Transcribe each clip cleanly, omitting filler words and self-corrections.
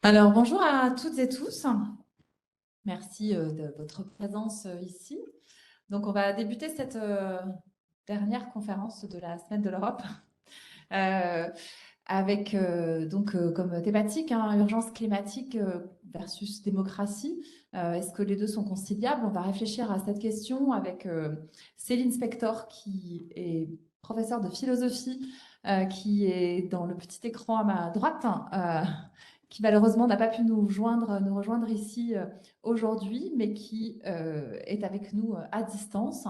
Alors, bonjour à toutes et tous. Merci de votre présence ici. Donc, on va débuter cette dernière conférence de la Semaine de l'Europe euh, avec comme thématique urgence climatique versus démocratie. Est-ce que les deux sont conciliables? On va réfléchir à cette question avec Céline Spector, qui est professeure de philosophie, qui est dans le petit écran à ma droite. Qui malheureusement n'a pas pu nous rejoindre ici aujourd'hui, mais qui est avec nous à distance.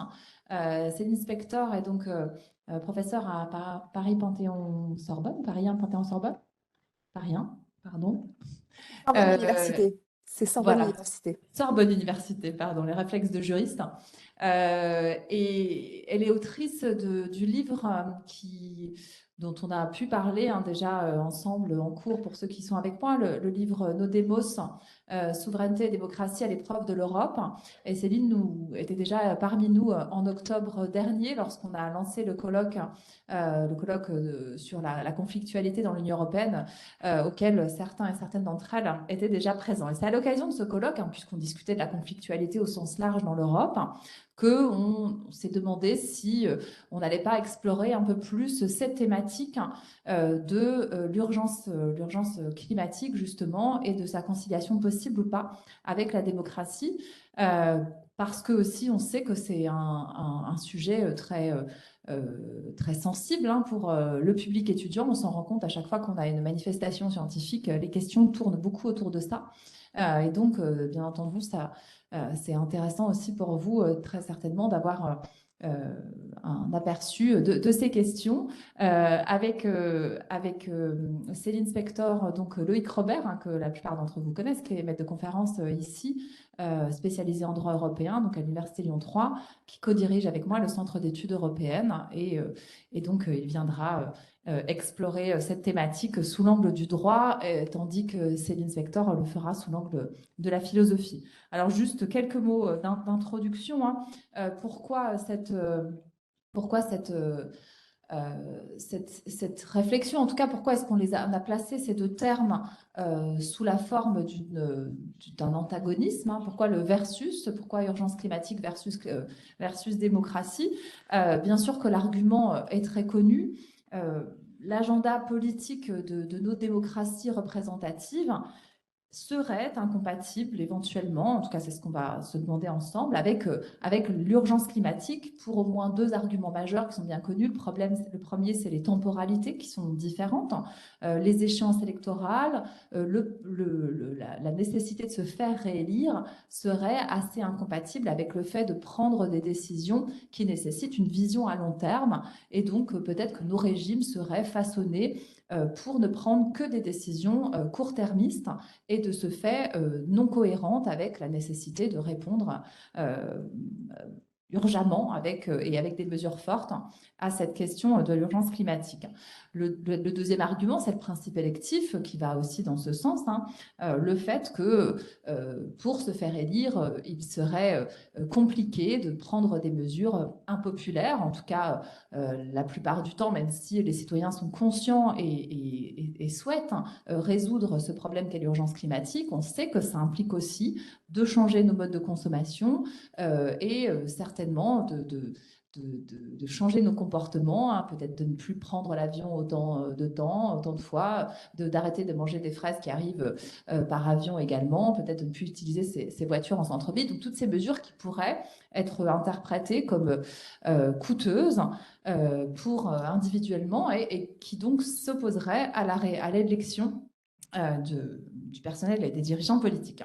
Céline Spector est donc professeure à Paris Panthéon-Sorbonne, Paris 1 Panthéon-Sorbonne, Paris 1, pardon. Sorbonne Euh, Université. C'est Sorbonne voilà, Université. Sorbonne Université, pardon, les réflexes de juriste. Et elle est autrice du livre dont on a pu parler déjà ensemble en cours pour ceux qui sont avec moi, le livre Nos Démos, Souveraineté et démocratie à l'épreuve de l'Europe. Et Céline était déjà parmi nous en octobre dernier lorsqu'on a lancé le colloque sur la conflictualité dans l'Union européenne, auquel certains et certaines d'entre elles étaient déjà présents. Et c'est à l'occasion de ce colloque, puisqu'on discutait de la conflictualité au sens large dans l'Europe, qu'on s'est demandé si on n'allait pas explorer un peu plus cette thématique de l'urgence climatique, justement, et de sa conciliation possible ou pas avec la démocratie. Parce que aussi, on sait que c'est un sujet très sensible pour le public étudiant. On s'en rend compte à chaque fois qu'on a une manifestation scientifique, les questions tournent beaucoup autour de ça. Et donc, bien entendu, c'est intéressant aussi pour vous, très certainement, d'avoir un aperçu de ces questions avec Céline Spector, donc Loïc Robert, que la plupart d'entre vous connaissent, qui est maître de conférence ici, spécialisé en droit européen, donc à l'Université Lyon 3, qui co-dirige avec moi le Centre d'études européennes. Et donc, il viendra explorer cette thématique sous l'angle du droit, tandis que Céline Spector le fera sous l'angle de la philosophie. Alors, juste quelques mots d'introduction. Pourquoi cette réflexion, en tout cas, pourquoi est-ce on a placé ces deux termes sous la forme d'un antagonisme, pourquoi le versus, pourquoi urgence climatique versus démocratie. Bien sûr que l'argument est très connu. Euh, L'agenda politique de nos démocraties représentatives serait incompatible éventuellement, en tout cas c'est ce qu'on va se demander ensemble, avec l'urgence climatique pour au moins deux arguments majeurs qui sont bien connus. Le premier, c'est les temporalités qui sont différentes, les échéances électorales, la nécessité de se faire réélire serait assez incompatible avec le fait de prendre des décisions qui nécessitent une vision à long terme, et donc peut-être que nos régimes seraient façonnés pour ne prendre que des décisions court-termistes et de ce fait non cohérente avec la nécessité de répondre euh, urgemment et avec des mesures fortes à cette question de l'urgence climatique. Le deuxième argument, c'est le principe électif qui va aussi dans ce sens, le fait que pour se faire élire, il serait compliqué de prendre des mesures impopulaires, en tout cas la plupart du temps, même si les citoyens sont conscients et souhaitent résoudre ce problème qu'est l'urgence climatique. On sait que ça implique aussi de changer nos modes de consommation et certainement de changer nos comportements, peut-être de ne plus prendre l'avion autant de fois, d'arrêter de manger des fraises qui arrivent par avion également, peut-être de ne plus utiliser ces voitures en centre-ville. Donc toutes ces mesures qui pourraient être interprétées comme coûteuses pour individuellement et qui donc s'opposeraient à l'élection du personnel et des dirigeants politiques.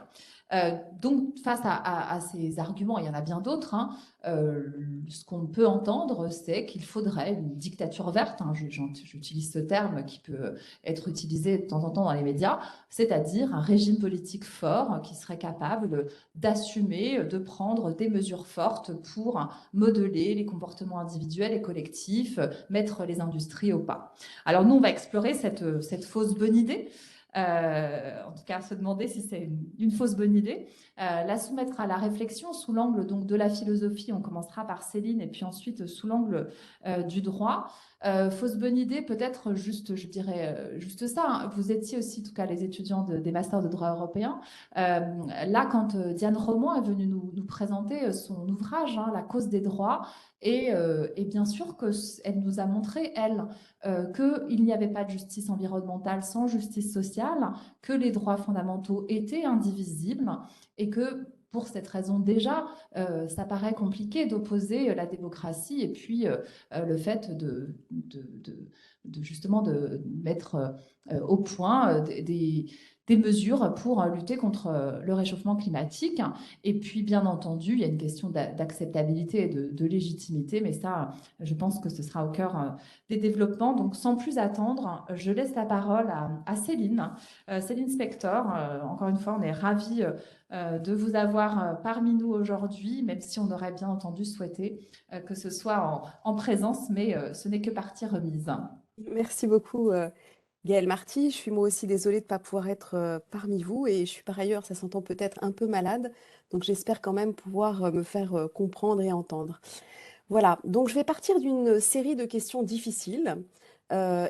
Donc, face à ces arguments, il y en a bien d'autres. Ce qu'on peut entendre, c'est qu'il faudrait une dictature verte. J'utilise ce terme qui peut être utilisé de temps en temps dans les médias, c'est-à-dire un régime politique fort qui serait capable d'assumer, de prendre des mesures fortes pour modeler les comportements individuels et collectifs, mettre les industries au pas. Alors nous, on va explorer cette fausse bonne idée en tout cas se demander si c'est une fausse bonne idée, la soumettre à la réflexion sous l'angle donc de la philosophie. On commencera par Céline et puis ensuite sous l'angle du droit. Fausse bonne idée, peut-être juste, je dirais juste ça, hein. Vous étiez aussi, en tout cas les étudiants des masters de droit européen. Là, quand Diane Roman est venue nous présenter son ouvrage, hein, La cause des droits, et bien sûr qu'elle nous a montré, elle, qu'il n'y avait pas de justice environnementale sans justice sociale, que les droits fondamentaux étaient indivisibles et que pour cette raison déjà, ça paraît compliqué d'opposer la démocratie et puis le fait justement de mettre au point des mesures pour lutter contre le réchauffement climatique. Et puis, bien entendu, il y a une question d'acceptabilité et de légitimité, mais ça, je pense que ce sera au cœur des développements. Donc, sans plus attendre, je laisse la parole à Céline, Céline Spector. Encore une fois, on est ravis de vous avoir parmi nous aujourd'hui, même si on aurait bien entendu souhaité que ce soit en présence, mais ce n'est que partie remise. Merci beaucoup, Gaëlle Marty. Je suis moi aussi désolée de ne pas pouvoir être parmi vous et je suis par ailleurs, ça s'entend peut-être un peu malade, donc j'espère quand même pouvoir me faire comprendre et entendre. Voilà, donc je vais partir d'une série de questions difficiles.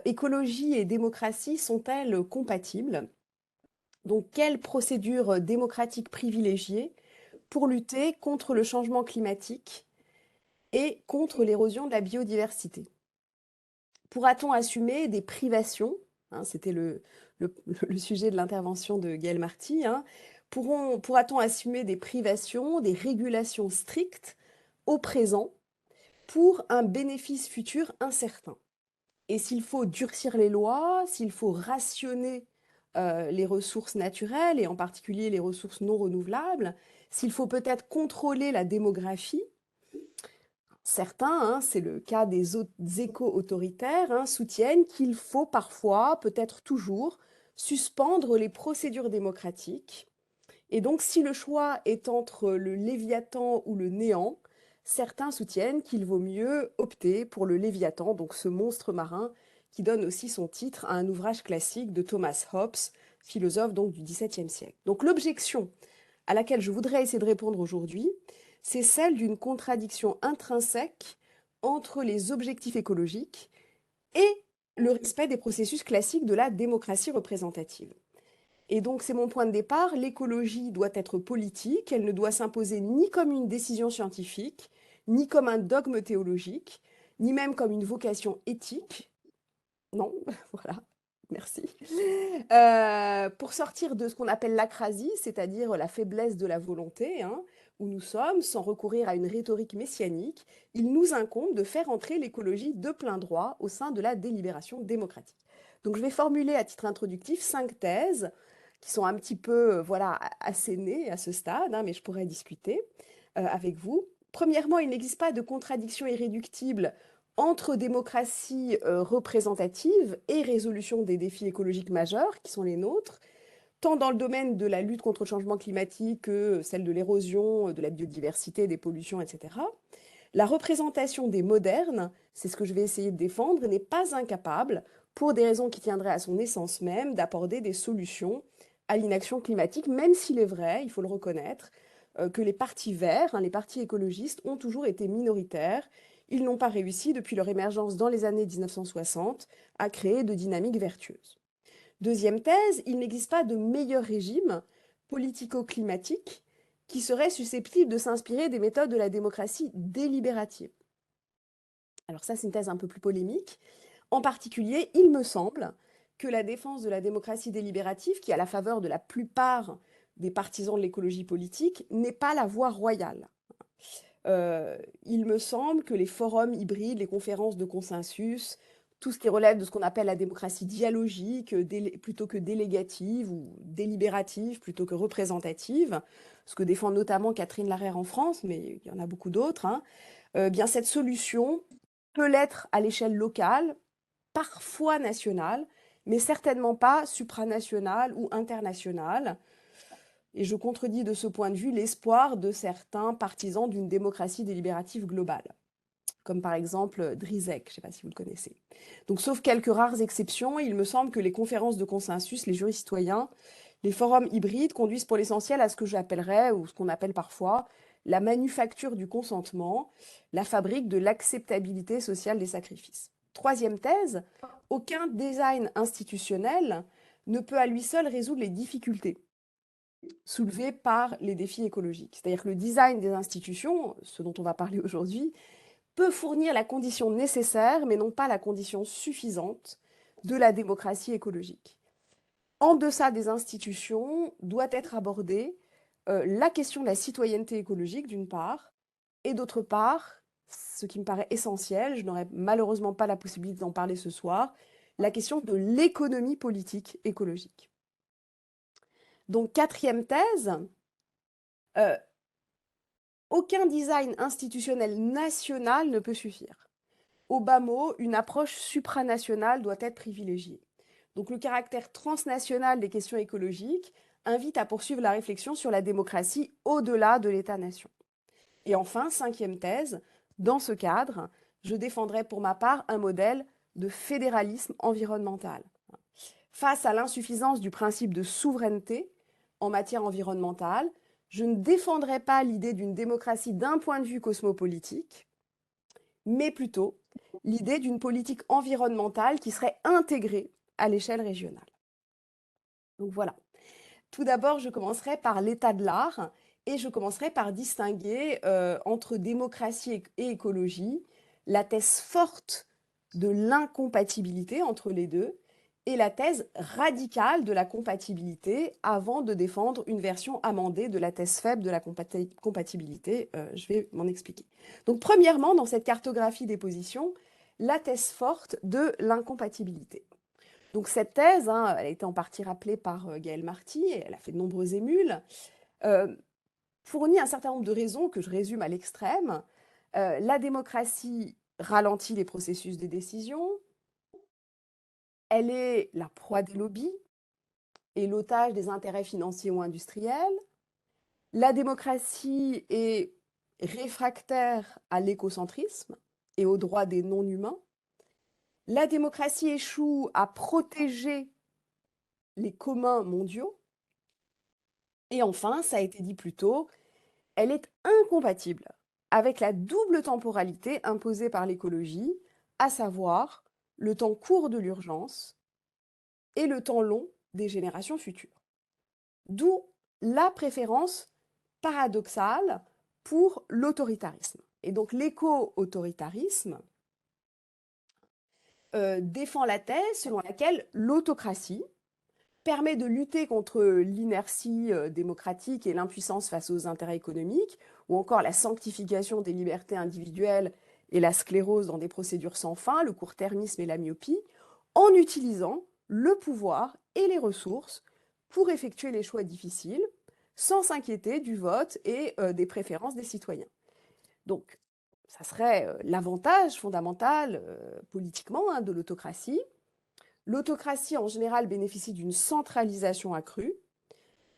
Écologie et démocratie sont-elles compatibles? Donc, quelle procédure démocratique privilégiée pour lutter contre le changement climatique et contre l'érosion de la biodiversité? Pourra-t-on assumer des privations? Hein, c'était le sujet de l'intervention de Gaëlle Marty. Hein. Pourra-t-on assumer des privations, des régulations strictes au présent pour un bénéfice futur incertain? Et s'il faut durcir les lois, s'il faut rationner les ressources naturelles, et en particulier les ressources non renouvelables, s'il faut peut-être contrôler la démographie, certains, hein, c'est le cas des éco-autoritaires, hein, soutiennent qu'il faut parfois, peut-être toujours, suspendre les procédures démocratiques. Et donc, si le choix est entre le Léviathan ou le néant, certains soutiennent qu'il vaut mieux opter pour le Léviathan, donc ce monstre marin qui donne aussi son titre à un ouvrage classique de Thomas Hobbes, philosophe donc du XVIIe siècle. Donc l'objection à laquelle je voudrais essayer de répondre aujourd'hui, c'est celle d'une contradiction intrinsèque entre les objectifs écologiques et le respect des processus classiques de la démocratie représentative. Et donc c'est mon point de départ, l'écologie doit être politique, elle ne doit s'imposer ni comme une décision scientifique, ni comme un dogme théologique, ni même comme une vocation éthique. Non, voilà. Merci. Pour sortir de ce qu'on appelle l'acrasie, c'est-à-dire la faiblesse de la volonté, hein, où nous sommes, sans recourir à une rhétorique messianique, il nous incombe de faire entrer l'écologie de plein droit au sein de la délibération démocratique. Donc je vais formuler à titre introductif 5 thèses qui sont un petit peu voilà, assénées à ce stade, hein, mais je pourrais discuter avec vous. Premièrement, il n'existe pas de contradiction irréductible entre démocratie représentative et résolution des défis écologiques majeurs qui sont les nôtres, tant dans le domaine de la lutte contre le changement climatique que celle de l'érosion, de la biodiversité, des pollutions, etc. La représentation des modernes, c'est ce que je vais essayer de défendre, n'est pas incapable, pour des raisons qui tiendraient à son essence même, d'apporter des solutions à l'inaction climatique, même s'il est vrai, il faut le reconnaître, que les partis verts, hein, les partis écologistes, ont toujours été minoritaires. Ils n'ont pas réussi, depuis leur émergence dans les années 1960, à créer de dynamiques vertueuses. Deuxième thèse, il n'existe pas de meilleur régime politico-climatique qui serait susceptible de s'inspirer des méthodes de la démocratie délibérative. Alors ça, c'est une thèse un peu plus polémique. En particulier, il me semble que la défense de la démocratie délibérative, qui est à la faveur de la plupart des partisans de l'écologie politique, n'est pas la voie royale. Il me semble que les forums hybrides, les conférences de consensus, tout ce qui relève de ce qu'on appelle la démocratie dialogique, plutôt que délégative, ou délibérative plutôt que représentative, ce que défend notamment Catherine Larère en France, mais il y en a beaucoup d'autres, hein, bien cette solution peut l'être à l'échelle locale, parfois nationale, mais certainement pas supranationale ou internationale. Et je contredis de ce point de vue l'espoir de certains partisans d'une démocratie délibérative globale. comme par exemple Drizek, je ne sais pas si vous le connaissez. Donc, sauf quelques rares exceptions, il me semble que les conférences de consensus, les jurys citoyens, les forums hybrides conduisent pour l'essentiel à ce que j'appellerais, ou ce qu'on appelle parfois, la manufacture du consentement, la fabrique de l'acceptabilité sociale des sacrifices. Troisième thèse, aucun design institutionnel ne peut à lui seul résoudre les difficultés soulevées par les défis écologiques. C'est-à-dire que le design des institutions, ce dont on va parler aujourd'hui, peut fournir la condition nécessaire, mais non pas la condition suffisante de la démocratie écologique. En deçà des institutions doit être abordée la question de la citoyenneté écologique, d'une part, et d'autre part, ce qui me paraît essentiel, je n'aurai malheureusement pas la possibilité d'en parler ce soir, la question de l'économie politique écologique. Donc, quatrième thèse, aucun design institutionnel national ne peut suffire. Au bas mot, une approche supranationale doit être privilégiée. Donc le caractère transnational des questions écologiques invite à poursuivre la réflexion sur la démocratie au-delà de l'État-nation. Et enfin, cinquième thèse, dans ce cadre, je défendrai pour ma part un modèle de fédéralisme environnemental. Face à l'insuffisance du principe de souveraineté en matière environnementale, je ne défendrai pas l'idée d'une démocratie d'un point de vue cosmopolitique, mais plutôt l'idée d'une politique environnementale qui serait intégrée à l'échelle régionale. Donc voilà. Tout d'abord, je commencerai par l'état de l'art et je commencerai par distinguer entre démocratie et écologie la thèse forte de l'incompatibilité entre les deux et la thèse radicale de la compatibilité avant de défendre une version amendée de la thèse faible de la compatibilité. Je vais m'en expliquer. Donc premièrement, dans cette cartographie des positions, la thèse forte de l'incompatibilité. Donc cette thèse, elle a été en partie rappelée par Gaëlle Marty, et elle a fait de nombreuses émules, fournit un certain nombre de raisons que je résume à l'extrême. La démocratie ralentit les processus de décision, elle est la proie des lobbies et l'otage des intérêts financiers ou industriels. La démocratie est réfractaire à l'écocentrisme et aux droits des non-humains. La démocratie échoue à protéger les communs mondiaux. Et enfin, ça a été dit plus tôt, elle est incompatible avec la double temporalité imposée par l'écologie, à savoir le temps court de l'urgence et le temps long des générations futures. D'où la préférence paradoxale pour l'autoritarisme. Et donc l'éco-autoritarisme défend la thèse selon laquelle l'autocratie permet de lutter contre l'inertie démocratique et l'impuissance face aux intérêts économiques, ou encore la sanctification des libertés individuelles et la sclérose dans des procédures sans fin, le court-termisme et la myopie, en utilisant le pouvoir et les ressources pour effectuer les choix difficiles, sans s'inquiéter du vote et des préférences des citoyens. Donc, ça serait l'avantage fondamental politiquement de l'autocratie. L'autocratie, en général, bénéficie d'une centralisation accrue.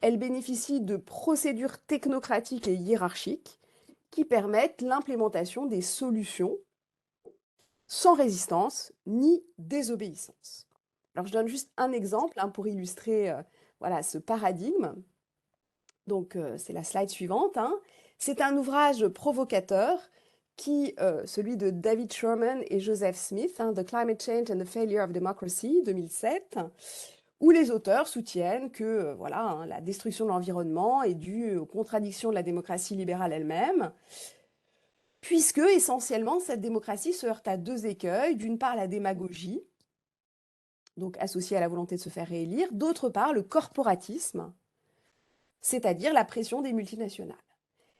Elle bénéficie de procédures technocratiques et hiérarchiques qui permettent l'implémentation des solutions sans résistance ni désobéissance. Alors, je donne juste un exemple pour illustrer voilà, ce paradigme. Donc, c'est la slide suivante. C'est un ouvrage provocateur celui de David Sherman et Joseph Smith, The Climate Change and the Failure of Democracy, 2007, où les auteurs soutiennent que voilà, la destruction de l'environnement est due aux contradictions de la démocratie libérale elle-même, puisque essentiellement cette démocratie se heurte à deux écueils. D'une part, la démagogie, donc associée à la volonté de se faire réélire, d'autre part, le corporatisme, c'est-à-dire la pression des multinationales.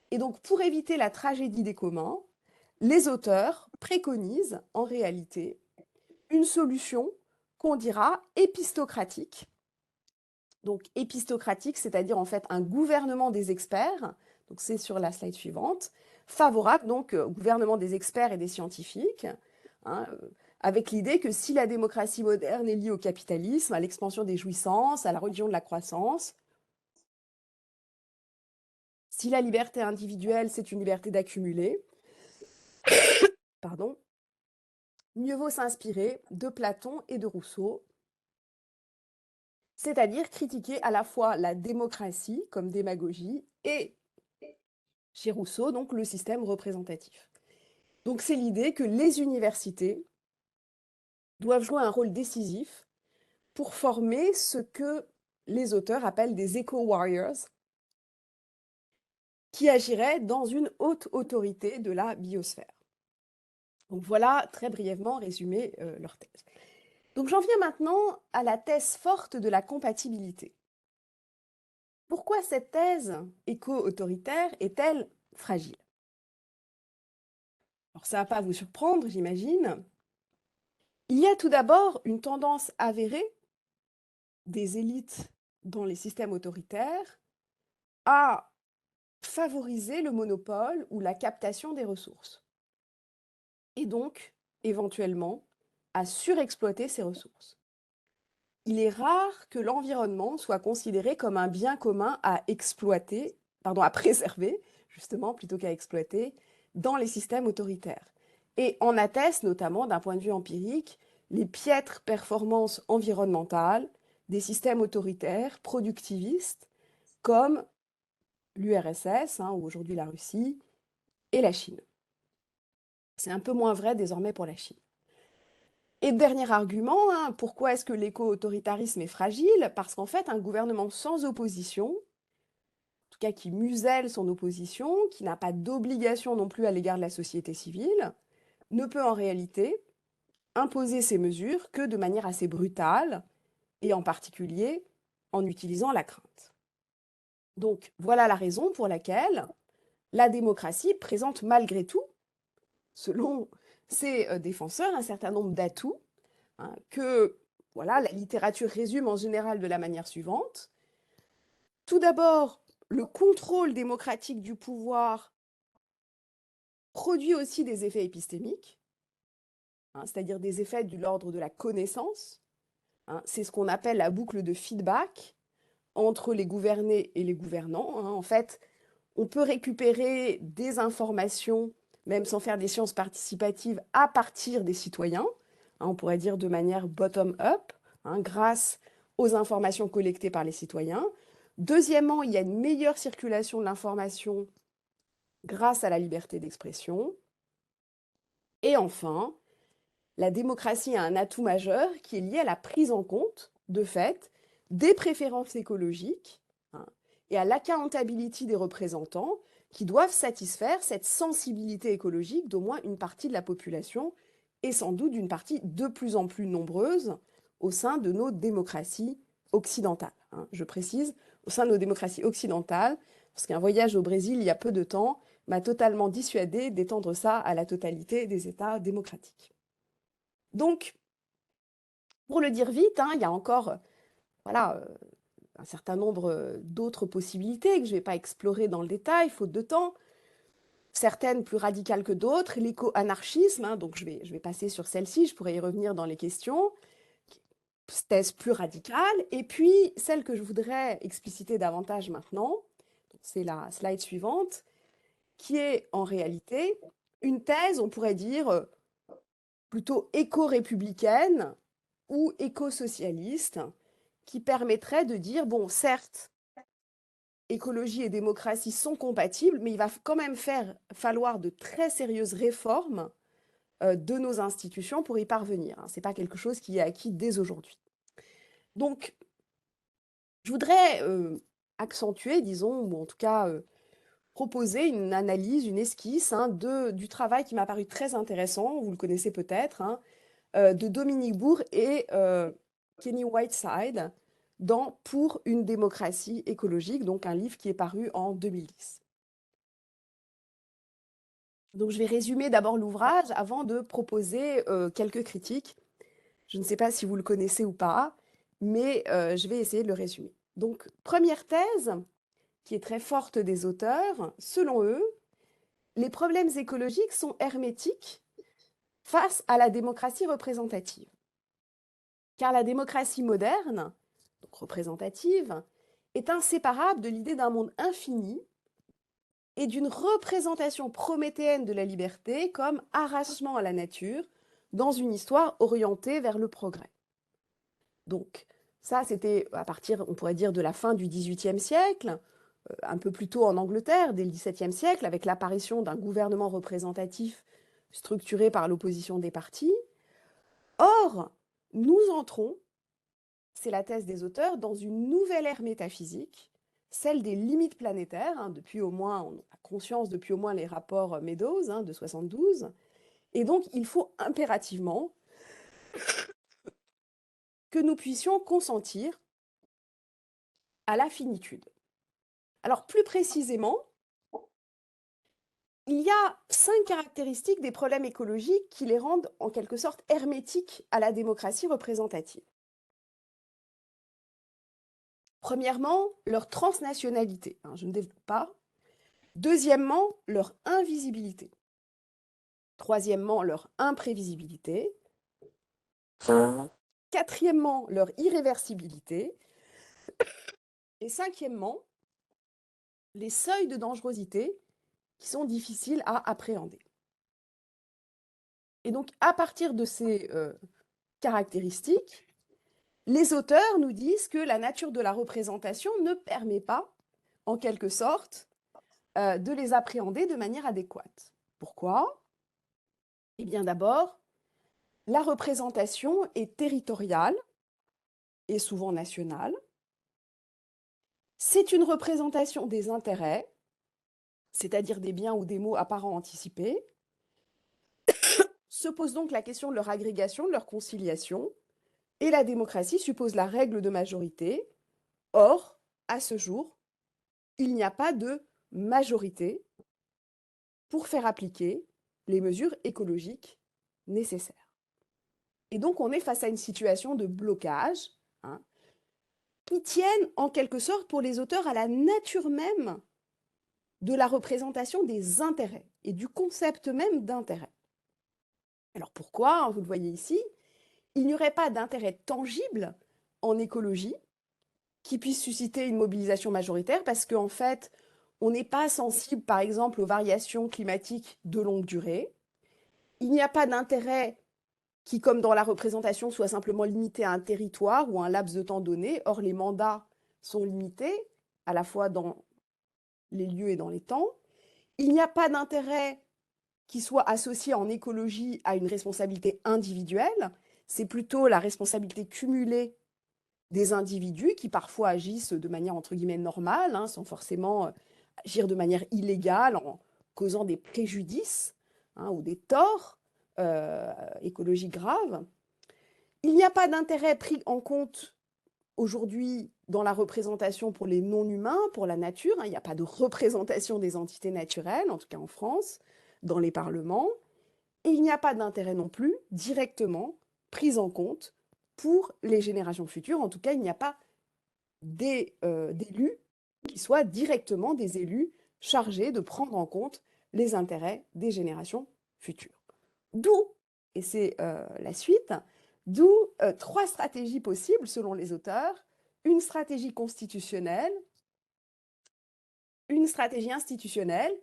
Et donc, pour éviter la tragédie des communs, les auteurs préconisent en réalité une solution qu'on dira épistocratique. Donc épistocratique, c'est-à-dire en fait un gouvernement des experts, donc c'est sur la slide suivante, favorable donc au gouvernement des experts et des scientifiques, avec l'idée que si la démocratie moderne est liée au capitalisme, à l'expansion des jouissances, à la religion de la croissance, si la liberté individuelle, c'est une liberté d'accumuler, pardon, mieux vaut s'inspirer de Platon et de Rousseau, c'est-à-dire critiquer à la fois la démocratie comme démagogie et, chez Rousseau, donc le système représentatif. Donc c'est l'idée que les universités doivent jouer un rôle décisif pour former ce que les auteurs appellent des eco-warriors, qui agiraient dans une haute autorité de la biosphère. Donc voilà très brièvement résumé leur thèse. Donc j'en viens maintenant à la thèse forte de la compatibilité. Pourquoi cette thèse éco-autoritaire est-elle fragile? Alors ça ne va pas vous surprendre, j'imagine. Il y a tout d'abord une tendance avérée des élites dans les systèmes autoritaires à favoriser le monopole ou la captation des ressources. Et donc, éventuellement, à surexploiter ces ressources. Il est rare que l'environnement soit considéré comme un bien commun à exploiter, pardon, à préserver, justement, plutôt qu'à exploiter, dans les systèmes autoritaires. Et en attestent notamment, d'un point de vue empirique, les piètres performances environnementales des systèmes autoritaires productivistes comme l'URSS, ou aujourd'hui la Russie, et la Chine. C'est un peu moins vrai désormais pour la Chine. Et dernier argument, pourquoi est-ce que l'éco-autoritarisme est fragile? Parce qu'en fait, un gouvernement sans opposition, en tout cas qui muselle son opposition, qui n'a pas d'obligation non plus à l'égard de la société civile, ne peut en réalité imposer ces mesures que de manière assez brutale, et en particulier en utilisant la crainte. Donc voilà la raison pour laquelle la démocratie présente malgré tout, selon ses défenseurs, un certain nombre d'atouts, que voilà, la littérature résume en général de la manière suivante. Tout d'abord, le contrôle démocratique du pouvoir produit aussi des effets épistémiques, c'est-à-dire des effets de l'ordre de la connaissance. C'est ce qu'on appelle la boucle de feedback entre les gouvernés et les gouvernants. En fait, on peut récupérer des informations, même sans faire des sciences participatives, à partir des citoyens. On pourrait dire de manière bottom-up, grâce aux informations collectées par les citoyens. Deuxièmement, il y a une meilleure circulation de l'information grâce à la liberté d'expression. Et enfin, la démocratie a un atout majeur qui est lié à la prise en compte, de fait, des préférences écologiques et à l'accountability des représentants qui doivent satisfaire cette sensibilité écologique d'au moins une partie de la population et sans doute d'une partie de plus en plus nombreuse au sein de nos démocraties occidentales. Je précise, au sein de nos démocraties occidentales, parce qu'un voyage au Brésil il y a peu de temps m'a totalement dissuadé d'étendre ça à la totalité des États démocratiques. Donc, pour le dire vite, il y a encore voilà, un certain nombre d'autres possibilités que je ne vais pas explorer dans le détail, faute de temps. Certaines plus radicales que d'autres. L'éco-anarchisme, donc je vais passer sur celle-ci, je pourrais y revenir dans les questions. Thèse plus radicale. Et puis, celle que je voudrais expliciter davantage maintenant, c'est la slide suivante, qui est en réalité une thèse, on pourrait dire, plutôt éco-républicaine ou éco-socialiste, qui permettrait de dire, bon, certes, écologie et démocratie sont compatibles, mais il va quand même falloir de très sérieuses réformes de nos institutions pour y parvenir. Ce n'est pas quelque chose qui est acquis dès aujourd'hui. Donc, je voudrais accentuer, disons, ou en tout cas proposer une analyse, une esquisse du travail qui m'a paru très intéressant, vous le connaissez peut-être, de Dominique Bourg et Kenny Whiteside dans Pour une démocratie écologique, donc un livre qui est paru en 2010. Donc je vais résumer d'abord l'ouvrage avant de proposer quelques critiques. Je ne sais pas si vous le connaissez ou pas, mais je vais essayer de le résumer. Donc première thèse, qui est très forte des auteurs, selon eux, les problèmes écologiques sont hermétiques face à la démocratie représentative. Car la démocratie moderne, donc représentative, est inséparable de l'idée d'un monde infini et d'une représentation prométhéenne de la liberté comme arrachement à la nature dans une histoire orientée vers le progrès. Donc, ça, c'était à partir, on pourrait dire, de la fin du XVIIIe siècle, un peu plus tôt en Angleterre, dès le XVIIe siècle, avec l'apparition d'un gouvernement représentatif structuré par l'opposition des partis. Or, nous entrons, c'est la thèse des auteurs, dans une nouvelle ère métaphysique, celle des limites planétaires, hein, depuis au moins, on a conscience depuis au moins les rapports Meadows de 72, et donc il faut impérativement que nous puissions consentir à la finitude. Alors plus précisément, il y a 5 caractéristiques des problèmes écologiques qui les rendent en quelque sorte hermétiques à la démocratie représentative. Premièrement, leur transnationalité, je ne développe pas. Deuxièmement, leur invisibilité. Troisièmement, leur imprévisibilité. Quatrièmement, leur irréversibilité. Et cinquièmement, les seuils de dangerosité qui sont difficiles à appréhender. Et donc, à partir de ces caractéristiques, les auteurs nous disent que la nature de la représentation ne permet pas, en quelque sorte, de les appréhender de manière adéquate. Pourquoi? Eh bien d'abord, la représentation est territoriale et souvent nationale. C'est une représentation des intérêts, c'est-à-dire des biens ou des maux apparents anticipés. Se pose donc la question de leur agrégation, de leur conciliation, et la démocratie suppose la règle de majorité. Or, à ce jour, il n'y a pas de majorité pour faire appliquer les mesures écologiques nécessaires. Et donc, on est face à une situation de blocage qui tiennent en quelque sorte pour les auteurs à la nature même de la représentation des intérêts et du concept même d'intérêt. Alors pourquoi? Vous le voyez ici, il n'y aurait pas d'intérêt tangible en écologie qui puisse susciter une mobilisation majoritaire parce qu'en fait, on n'est pas sensible, par exemple, aux variations climatiques de longue durée. Il n'y a pas d'intérêt qui, comme dans la représentation, soit simplement limité à un territoire ou à un laps de temps donné. Or, les mandats sont limités, à la fois dans les lieux et dans les temps. Il n'y a pas d'intérêt qui soit associé en écologie à une responsabilité individuelle. C'est plutôt la responsabilité cumulée des individus qui parfois agissent de manière entre guillemets normale, sans forcément agir de manière illégale en causant des préjudices ou des torts écologiques graves. Il n'y a pas d'intérêt pris en compte aujourd'hui dans la représentation pour les non-humains, pour la nature. Il n'y a pas de représentation des entités naturelles, en tout cas en France, dans les parlements. Et il n'y a pas d'intérêt non plus directement pris en compte pour les générations futures. En tout cas, il n'y a pas d'élus qui soient directement des élus chargés de prendre en compte les intérêts des générations futures. D'où, et c'est la suite, d'où 3 stratégies possibles selon les auteurs: une stratégie constitutionnelle, une stratégie institutionnelle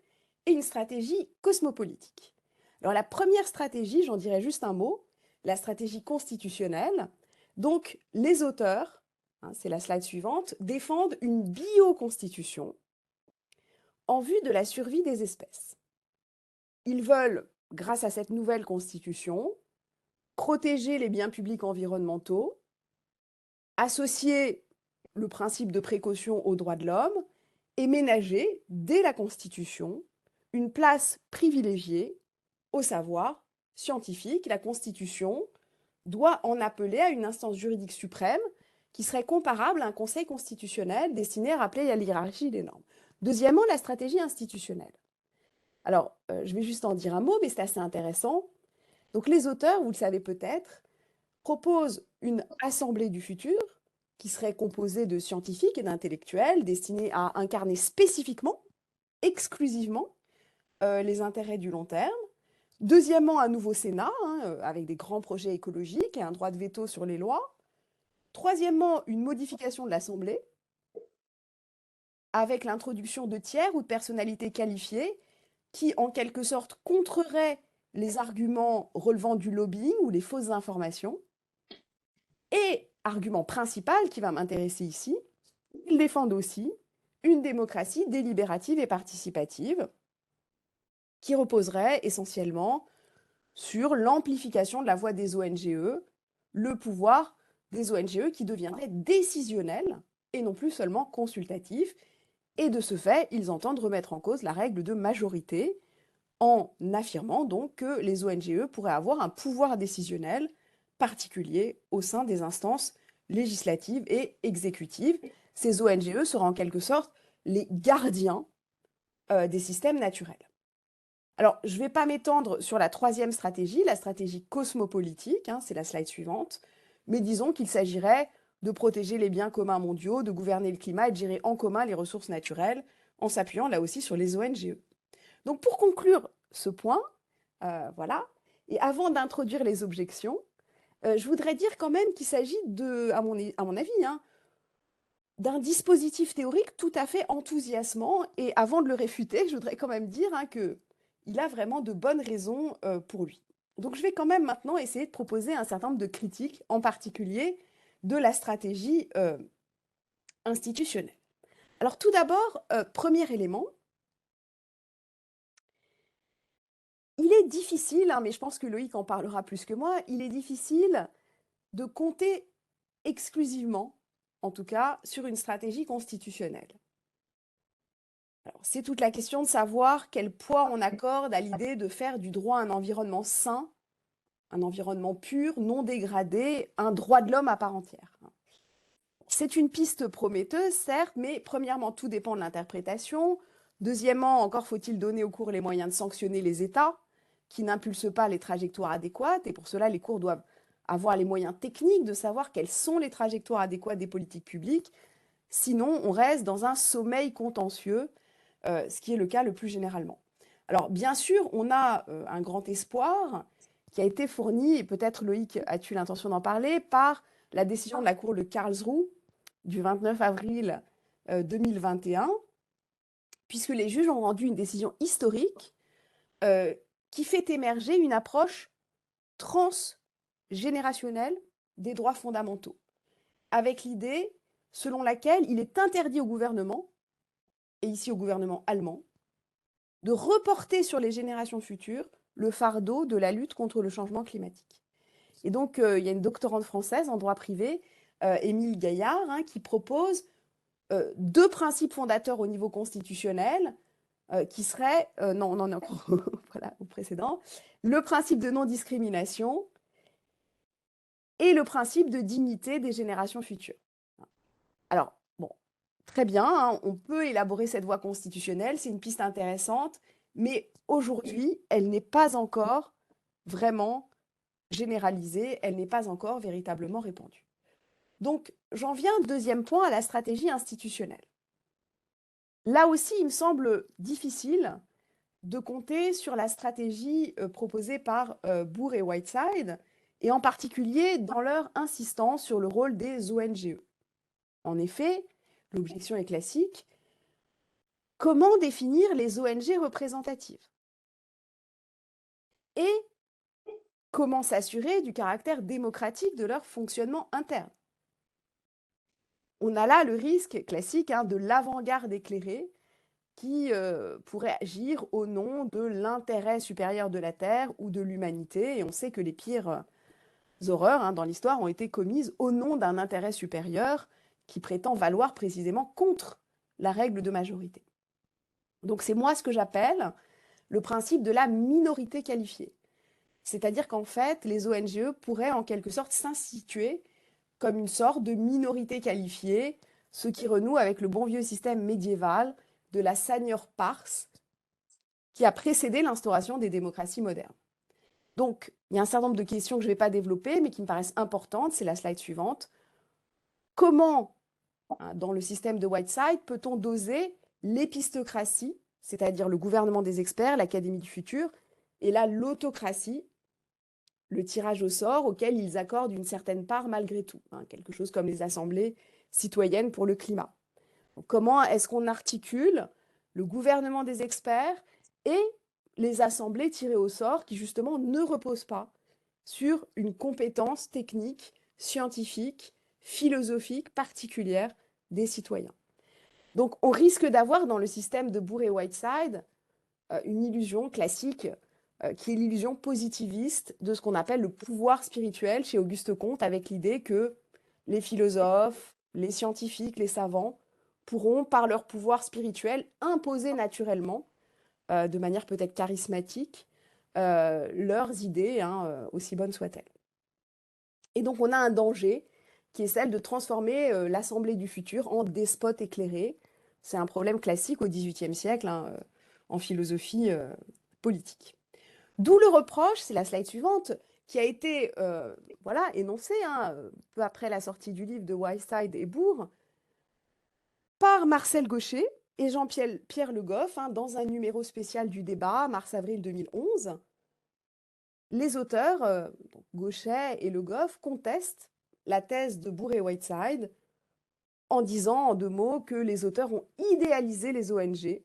et une stratégie cosmopolitique. Alors la première stratégie, j'en dirais juste un mot, la stratégie constitutionnelle. Donc les auteurs, c'est la slide suivante, défendent une bioconstitution en vue de la survie des espèces. Ils veulent, grâce à cette nouvelle constitution, protéger les biens publics environnementaux, associer le principe de précaution aux droits de l'homme et ménager, dès la Constitution, une place privilégiée au savoir scientifique. La Constitution doit en appeler à une instance juridique suprême qui serait comparable à un conseil constitutionnel destiné à rappeler la hiérarchie des normes. Deuxièmement, la stratégie institutionnelle. Alors, je vais juste en dire un mot, mais c'est assez intéressant. Donc, les auteurs, vous le savez peut-être, proposent une assemblée du futur qui serait composée de scientifiques et d'intellectuels destinés à incarner spécifiquement, exclusivement, les intérêts du long terme. Deuxièmement, un nouveau Sénat, avec des grands projets écologiques et un droit de veto sur les lois. Troisièmement, une modification de l'Assemblée, avec l'introduction de tiers ou de personnalités qualifiées qui, en quelque sorte, contreraient les arguments relevant du lobbying ou les fausses informations. Et argument principal qui va m'intéresser ici, ils défendent aussi une démocratie délibérative et participative qui reposerait essentiellement sur l'amplification de la voix des ONGE, le pouvoir des ONGE qui deviendrait décisionnel et non plus seulement consultatif. Et de ce fait, ils entendent remettre en cause la règle de majorité en affirmant donc que les ONGE pourraient avoir un pouvoir décisionnel particulier au sein des instances législatives et exécutives. Ces ONGE seraient en quelque sorte les gardiens des systèmes naturels. Alors, je ne vais pas m'étendre sur la troisième stratégie, la stratégie cosmopolitique, c'est la slide suivante, mais disons qu'il s'agirait de protéger les biens communs mondiaux, de gouverner le climat et de gérer en commun les ressources naturelles, en s'appuyant là aussi sur les ONGE. Donc, pour conclure ce point, voilà, et avant d'introduire les objections, je voudrais dire quand même qu'il s'agit de, à mon avis, d'un dispositif théorique tout à fait enthousiasmant. Et avant de le réfuter, je voudrais quand même dire qu'il a vraiment de bonnes raisons pour lui. Donc je vais quand même maintenant essayer de proposer un certain nombre de critiques, en particulier de la stratégie institutionnelle. Alors tout d'abord, premier élément, il est difficile, mais je pense que Loïc en parlera plus que moi, il est difficile de compter exclusivement, en tout cas, sur une stratégie constitutionnelle. C'est toute la question de savoir quel poids on accorde à l'idée de faire du droit un environnement sain, un environnement pur, non dégradé, un droit de l'homme à part entière. C'est une piste prometteuse, certes, mais premièrement, tout dépend de l'interprétation. Deuxièmement, encore faut-il donner aux cours les moyens de sanctionner les États qui n'impulsent pas les trajectoires adéquates. Et pour cela, les cours doivent avoir les moyens techniques de savoir quelles sont les trajectoires adéquates des politiques publiques. Sinon, on reste dans un sommeil contentieux, ce qui est le cas le plus généralement. Alors, bien sûr, on a un grand espoir qui a été fourni, et peut-être Loïc, as-tu l'intention d'en parler, par la décision de la Cour de Karlsruhe du 29 avril 2021, puisque les juges ont rendu une décision historique qui fait émerger une approche transgénérationnelle des droits fondamentaux, avec l'idée selon laquelle il est interdit au gouvernement, et ici au gouvernement allemand, de reporter sur les générations futures le fardeau de la lutte contre le changement climatique. Et donc, il y a une doctorante française en droit privé, Émile Gaillard, qui propose deux principes fondateurs au niveau constitutionnel qui seraient, non, on en est encore voilà, au précédent, le principe de non-discrimination et le principe de dignité des générations futures. Alors, bon, très bien, on peut élaborer cette voie constitutionnelle, c'est une piste intéressante, mais aujourd'hui, elle n'est pas encore vraiment généralisée, elle n'est pas encore véritablement répandue. Donc, j'en viens, deuxième point, à la stratégie institutionnelle. Là aussi, il me semble difficile de compter sur la stratégie proposée par Bourg et Whiteside, et en particulier dans leur insistance sur le rôle des ONGE. En effet, l'objection est classique. Comment définir les ONG représentatives? Et comment s'assurer du caractère démocratique de leur fonctionnement interne? On a là le risque classique de l'avant-garde éclairée qui pourrait agir au nom de l'intérêt supérieur de la Terre ou de l'humanité. Et on sait que les pires horreurs dans l'histoire ont été commises au nom d'un intérêt supérieur qui prétend valoir précisément contre la règle de majorité. Donc c'est moi ce que j'appelle le principe de la minorité qualifiée. C'est-à-dire qu'en fait, les ONGE pourraient en quelque sorte s'instituer comme une sorte de minorité qualifiée, ce qui renoue avec le bon vieux système médiéval de la seigneur pars qui a précédé l'instauration des démocraties modernes. Donc, il y a un certain nombre de questions que je ne vais pas développer, mais qui me paraissent importantes. C'est la slide suivante. Comment, dans le système de Whiteside, peut-on doser l'épistocratie, c'est-à-dire le gouvernement des experts, l'Académie du futur, et là, l'autocratie, le tirage au sort auquel ils accordent une certaine part malgré tout, quelque chose comme les assemblées citoyennes pour le climat. Comment est-ce qu'on articule le gouvernement des experts et les assemblées tirées au sort qui justement ne reposent pas sur une compétence technique, scientifique, philosophique particulière des citoyens. Donc on risque d'avoir dans le système de Bourret-Whiteside une illusion classique qui est l'illusion positiviste de ce qu'on appelle le pouvoir spirituel chez Auguste Comte, avec l'idée que les philosophes, les scientifiques, les savants pourront, par leur pouvoir spirituel, imposer naturellement, de manière peut-être charismatique, leurs idées, hein, aussi bonnes soient-elles. Et donc on a un danger qui est celle de transformer l'Assemblée du futur en despote éclairé. C'est un problème classique au XVIIIe siècle, hein, en philosophie politique. D'où le reproche, c'est la slide suivante, qui a été voilà, énoncé hein, peu après la sortie du livre de Whiteside et Bourg, par Marcel Gauchet et Jean-Pierre Le Goff, hein, dans un numéro spécial du débat, mars-avril 2011. Les auteurs, Gauchet et Le Goff, contestent la thèse de Bourret-Whiteside en disant en deux mots que les auteurs ont idéalisé les ONG,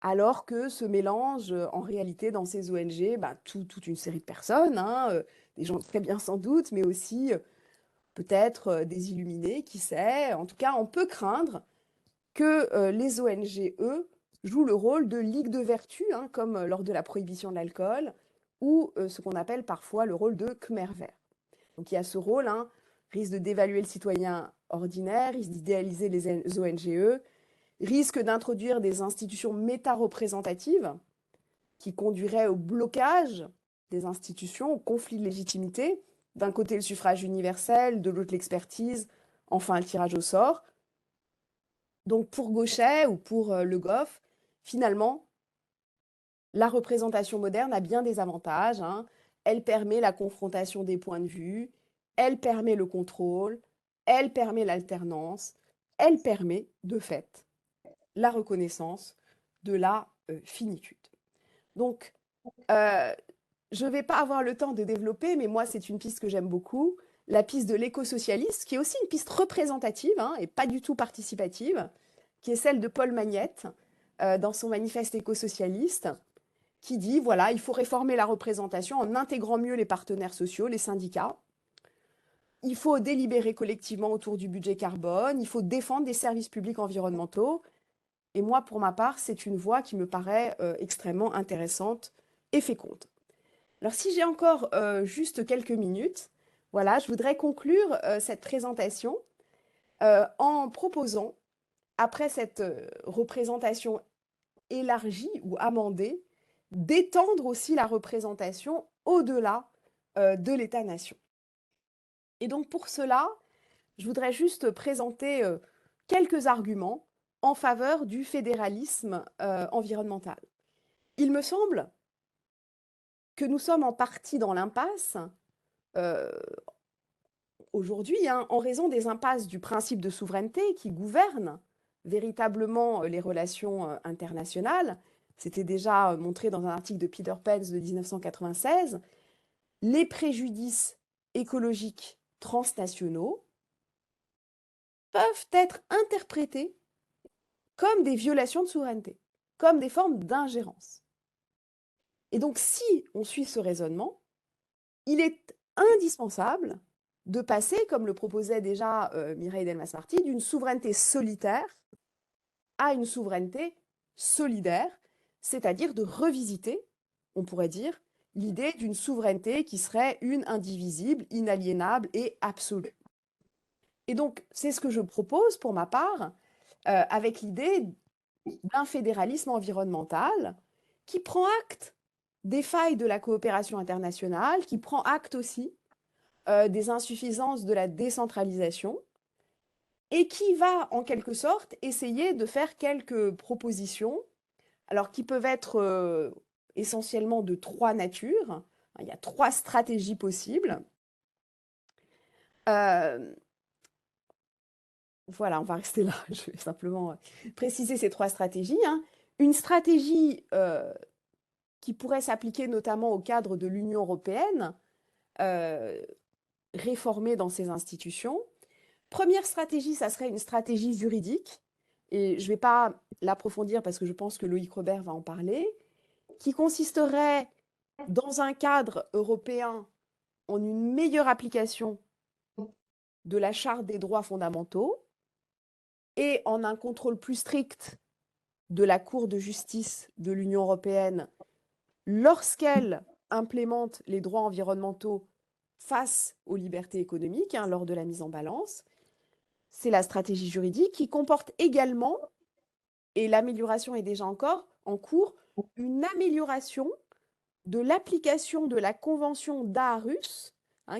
alors que se mélangent en réalité dans ces ONG toute une série de personnes, hein, des gens très bien sans doute, mais aussi peut-être des illuminés, qui sait. En tout cas, on peut craindre que les ONG, eux, jouent le rôle de ligue de vertu, hein, comme lors de la prohibition de l'alcool, ou ce qu'on appelle parfois le rôle de Khmer vert. Donc il y a ce rôle, hein, risque de dévaluer le citoyen ordinaire, risque d'idéaliser les ONGE, risque d'introduire des institutions méta-représentatives qui conduiraient au blocage des institutions, au conflit de légitimité. D'un côté, le suffrage universel, de l'autre, l'expertise, enfin le tirage au sort. Donc pour Gauchet ou pour Le Goff, finalement, la représentation moderne a bien des avantages, hein. Elle permet la confrontation des points de vue, elle permet le contrôle, elle permet l'alternance, elle permet, de fait, la reconnaissance de la finitude. Donc, je ne vais pas avoir le temps de développer, mais moi, c'est une piste que j'aime beaucoup, la piste de l'éco-socialiste, qui est aussi une piste représentative hein, et pas du tout participative, qui est celle de Paul Magnette dans son manifeste éco-socialiste, qui dit, voilà, il faut réformer la représentation en intégrant mieux les partenaires sociaux, les syndicats. Il faut délibérer collectivement autour du budget carbone, il faut défendre des services publics environnementaux. Et moi, pour ma part, c'est une voie qui me paraît extrêmement intéressante et féconde. Alors, si j'ai encore juste quelques minutes, voilà, je voudrais conclure cette présentation en proposant, après cette représentation élargie ou amendée, d'étendre aussi la représentation au-delà de l'État-nation. Et donc, pour cela, je voudrais juste présenter quelques arguments en faveur du fédéralisme environnemental. Il me semble que nous sommes en partie dans l'impasse aujourd'hui, hein, en raison des impasses du principe de souveraineté qui gouverne véritablement les relations internationales. C'était déjà montré dans un article de Peter Pence de 1996. Les préjudices écologiques transnationaux peuvent être interprétés comme des violations de souveraineté, comme des formes d'ingérence. Et donc, si on suit ce raisonnement, il est indispensable de passer, comme le proposait déjà Mireille Delmas-Marty, d'une souveraineté solitaire à une souveraineté solidaire, c'est-à-dire de revisiter, on pourrait dire, l'idée d'une souveraineté qui serait une indivisible, inaliénable et absolue. Et donc, c'est ce que je propose pour ma part, avec l'idée d'un fédéralisme environnemental qui prend acte des failles de la coopération internationale, qui prend acte aussi des insuffisances de la décentralisation et qui va en quelque sorte essayer de faire quelques propositions, alors qui peuvent être essentiellement de trois natures. Il y a trois stratégies possibles. Voilà, on va rester là. Je vais simplement préciser ces trois stratégies, hein. Une stratégie qui pourrait s'appliquer notamment au cadre de l'Union européenne, réformée dans ses institutions, Première stratégie, ça serait une stratégie juridique, et je ne vais pas l'approfondir parce que je pense que Loïc Robert va en parler, qui consisterait dans un cadre européen en une meilleure application de la Charte des droits fondamentaux et en un contrôle plus strict de la Cour de justice de l'Union européenne lorsqu'elle implémente les droits environnementaux face aux libertés économiques, lors de la mise en balance. C'est la stratégie juridique qui comporte également, et l'amélioration est déjà encore en cours, une amélioration de l'application de la Convention d'Aarhus,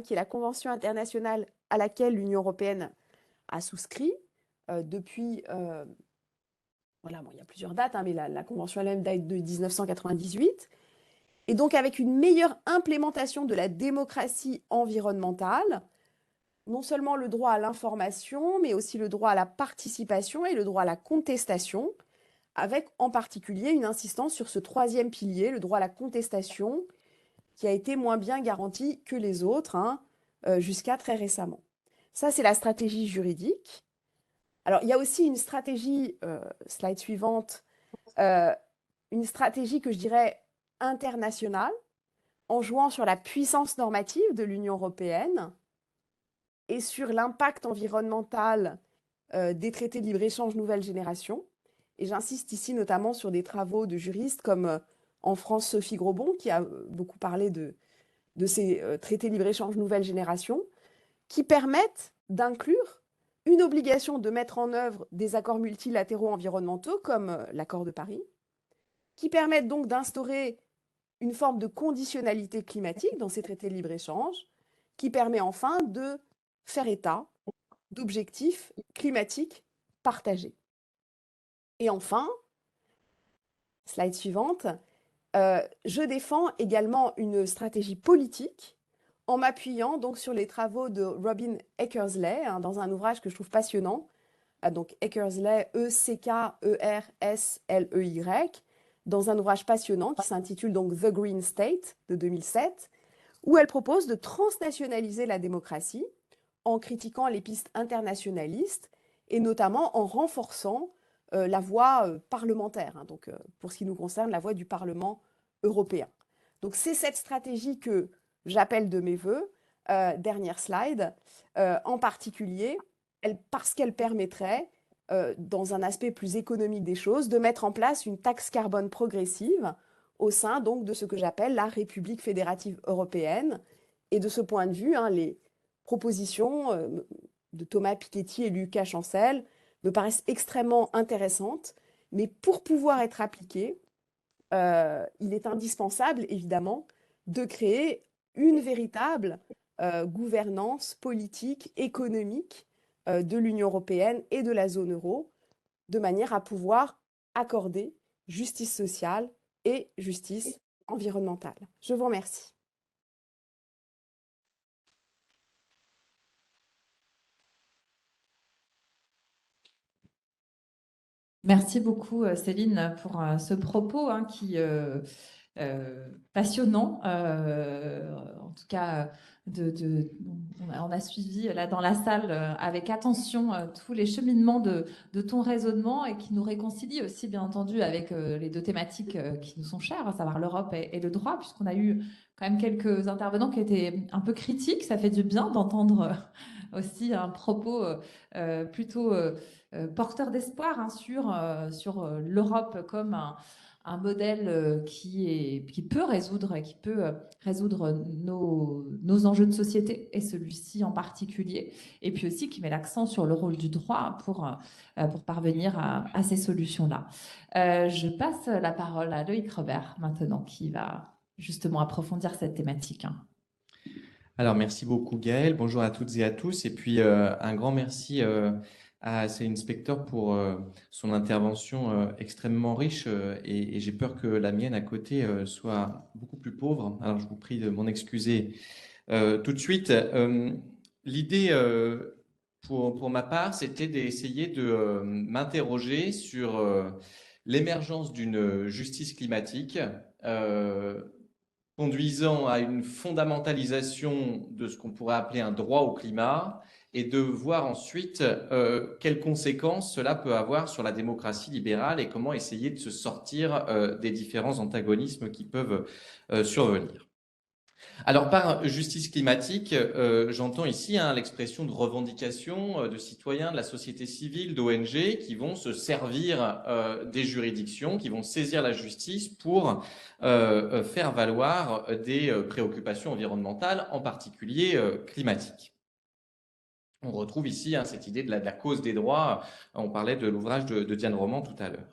qui est la convention internationale à laquelle l'Union européenne a souscrit depuis, voilà, bon, il y a plusieurs dates, mais la convention elle-même date de 1998, et donc avec une meilleure implémentation de la démocratie environnementale, non seulement le droit à l'information, mais aussi le droit à la participation et le droit à la contestation, avec en particulier une insistance sur ce troisième pilier, le droit à la contestation, qui a été moins bien garanti que les autres jusqu'à très récemment. Ça, c'est la stratégie juridique. Alors, il y a aussi une stratégie, slide suivante, une stratégie que je dirais internationale, en jouant sur la puissance normative de l'Union européenne et sur l'impact environnemental des traités de libre-échange nouvelle génération. Et j'insiste ici notamment sur des travaux de juristes comme en France Sophie Grosbon, qui a beaucoup parlé de ces traités de libre-échange nouvelle génération, qui permettent d'inclure une obligation de mettre en œuvre des accords multilatéraux environnementaux comme l'accord de Paris, qui permettent donc d'instaurer une forme de conditionnalité climatique dans ces traités de libre-échange, qui permet enfin de faire état d'objectifs climatiques partagés. Et enfin, slide suivante, je défends également une stratégie politique en m'appuyant donc sur les travaux de Robin Eckersley dans un ouvrage que je trouve passionnant. Donc Eckersley, E-C-K-E-R-S-L-E-Y, dans un ouvrage passionnant qui s'intitule donc The Green State de 2007, où elle propose de transnationaliser la démocratie en critiquant les pistes internationalistes et notamment en renforçant la voix parlementaire, donc pour ce qui nous concerne, la voix du Parlement européen. Donc c'est cette stratégie que j'appelle de mes voeux, dernière slide, en particulier, parce qu'elle permettrait, dans un aspect plus économique des choses, de mettre en place une taxe carbone progressive au sein donc de ce que j'appelle la République fédérative européenne. Et de ce point de vue, les propositions de Thomas Piketty et Lucas Chancel me paraissent extrêmement intéressantes, mais pour pouvoir être appliquées, il est indispensable, évidemment, de créer une véritable gouvernance politique, économique de l'Union européenne et de la zone euro, de manière à pouvoir accorder justice sociale et justice environnementale. Je vous remercie. Merci beaucoup, Céline, pour ce propos qui passionnant. En tout cas, on a suivi là dans la salle avec attention tous les cheminements de ton raisonnement et qui nous réconcilie aussi, bien entendu, avec les deux thématiques qui nous sont chères, à savoir l'Europe et le droit, puisqu'on a eu quand même quelques intervenants qui étaient un peu critiques. Ça fait du bien d'entendre aussi un propos plutôt porteur d'espoir sur l'Europe comme un modèle qui peut résoudre nos enjeux de société, et celui-ci en particulier, et puis aussi qui met l'accent sur le rôle du droit pour parvenir à ces solutions-là. Je passe la parole à Loïc Robert maintenant, qui va justement approfondir cette thématique. Alors, merci beaucoup Gaël. Bonjour à toutes et à tous. Et puis, un grand merci à Céline Spector pour son intervention extrêmement riche. Et j'ai peur que la mienne à côté soit beaucoup plus pauvre. Alors, je vous prie de m'en excuser tout de suite. L'idée pour ma part, c'était d'essayer de m'interroger sur l'émergence d'une justice climatique conduisant à une fondamentalisation de ce qu'on pourrait appeler un droit au climat et de voir ensuite quelles conséquences cela peut avoir sur la démocratie libérale et comment essayer de se sortir des différents antagonismes qui peuvent survenir. Alors, par justice climatique, j'entends ici l'expression de revendications de citoyens, de la société civile, d'ONG qui vont se servir des juridictions, qui vont saisir la justice pour faire valoir des préoccupations environnementales, en particulier climatiques. On retrouve ici cette idée de la cause des droits. On parlait de l'ouvrage de Diane Roman tout à l'heure.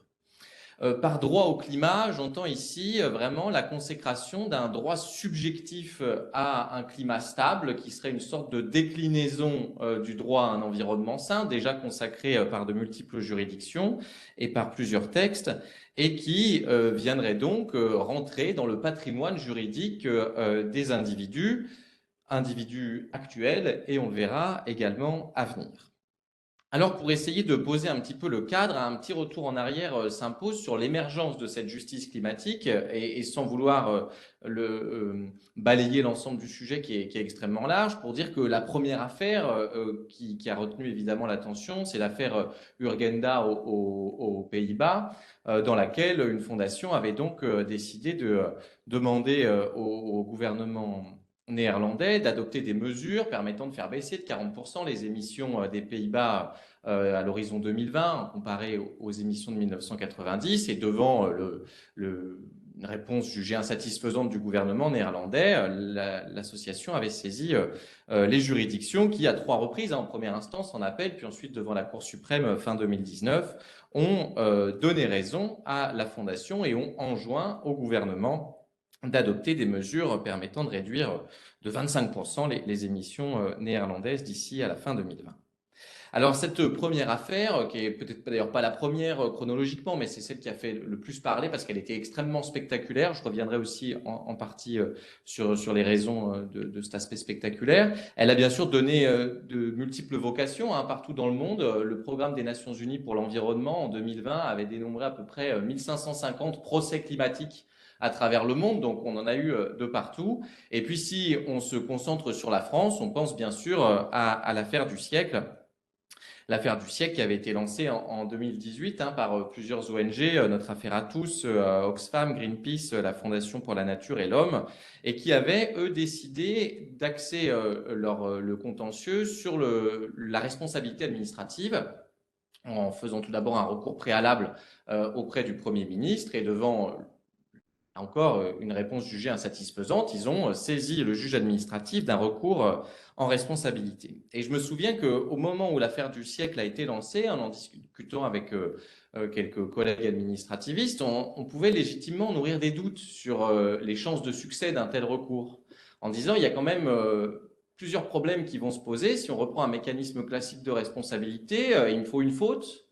Par droit au climat, j'entends ici vraiment la consécration d'un droit subjectif à un climat stable qui serait une sorte de déclinaison du droit à un environnement sain, déjà consacré par de multiples juridictions et par plusieurs textes, et qui viendrait donc rentrer dans le patrimoine juridique des individus actuels et on le verra également à venir. Alors, pour essayer de poser un petit peu le cadre, un petit retour en arrière s'impose sur l'émergence de cette justice climatique et sans vouloir balayer l'ensemble du sujet qui est extrêmement large, pour dire que la première affaire qui a retenu évidemment l'attention, c'est l'affaire Urgenda aux Pays-Bas, dans laquelle une fondation avait donc décidé de demander au gouvernement néerlandais d'adopter des mesures permettant de faire baisser de 40% les émissions des Pays-Bas à l'horizon 2020 comparé aux émissions de 1990 et devant une réponse jugée insatisfaisante du gouvernement néerlandais, l'association avait saisi les juridictions qui, à 3 reprises, en première instance en appel, puis ensuite devant la Cour suprême fin 2019, ont donné raison à la fondation et ont enjoint au gouvernement d'adopter des mesures permettant de réduire de 25% les émissions néerlandaises d'ici à la fin 2020. Alors cette première affaire, qui est peut-être d'ailleurs pas la première chronologiquement, mais c'est celle qui a fait le plus parler parce qu'elle était extrêmement spectaculaire. Je reviendrai aussi en partie sur les raisons de cet aspect spectaculaire. Elle a bien sûr donné de multiples vocations partout dans le monde. Le programme des Nations Unies pour l'environnement en 2020 avait dénombré à peu près 1550 procès climatiques à travers le monde, donc on en a eu de partout. Et puis si on se concentre sur la France, on pense bien sûr à l'affaire du siècle. L'affaire du siècle qui avait été lancée en 2018 par plusieurs ONG, notre affaire à tous, Oxfam, Greenpeace, la Fondation pour la Nature et l'Homme, et qui avaient, eux, décidé d'axer le contentieux sur la responsabilité administrative, en faisant tout d'abord un recours préalable auprès du Premier ministre et devant encore une réponse jugée insatisfaisante, ils ont saisi le juge administratif d'un recours en responsabilité. Et je me souviens qu'au moment où l'affaire du siècle a été lancée, en discutant avec quelques collègues administrativistes, on pouvait légitimement nourrir des doutes sur les chances de succès d'un tel recours, en disant il y a quand même plusieurs problèmes qui vont se poser. Si on reprend un mécanisme classique de responsabilité, il me faut une faute.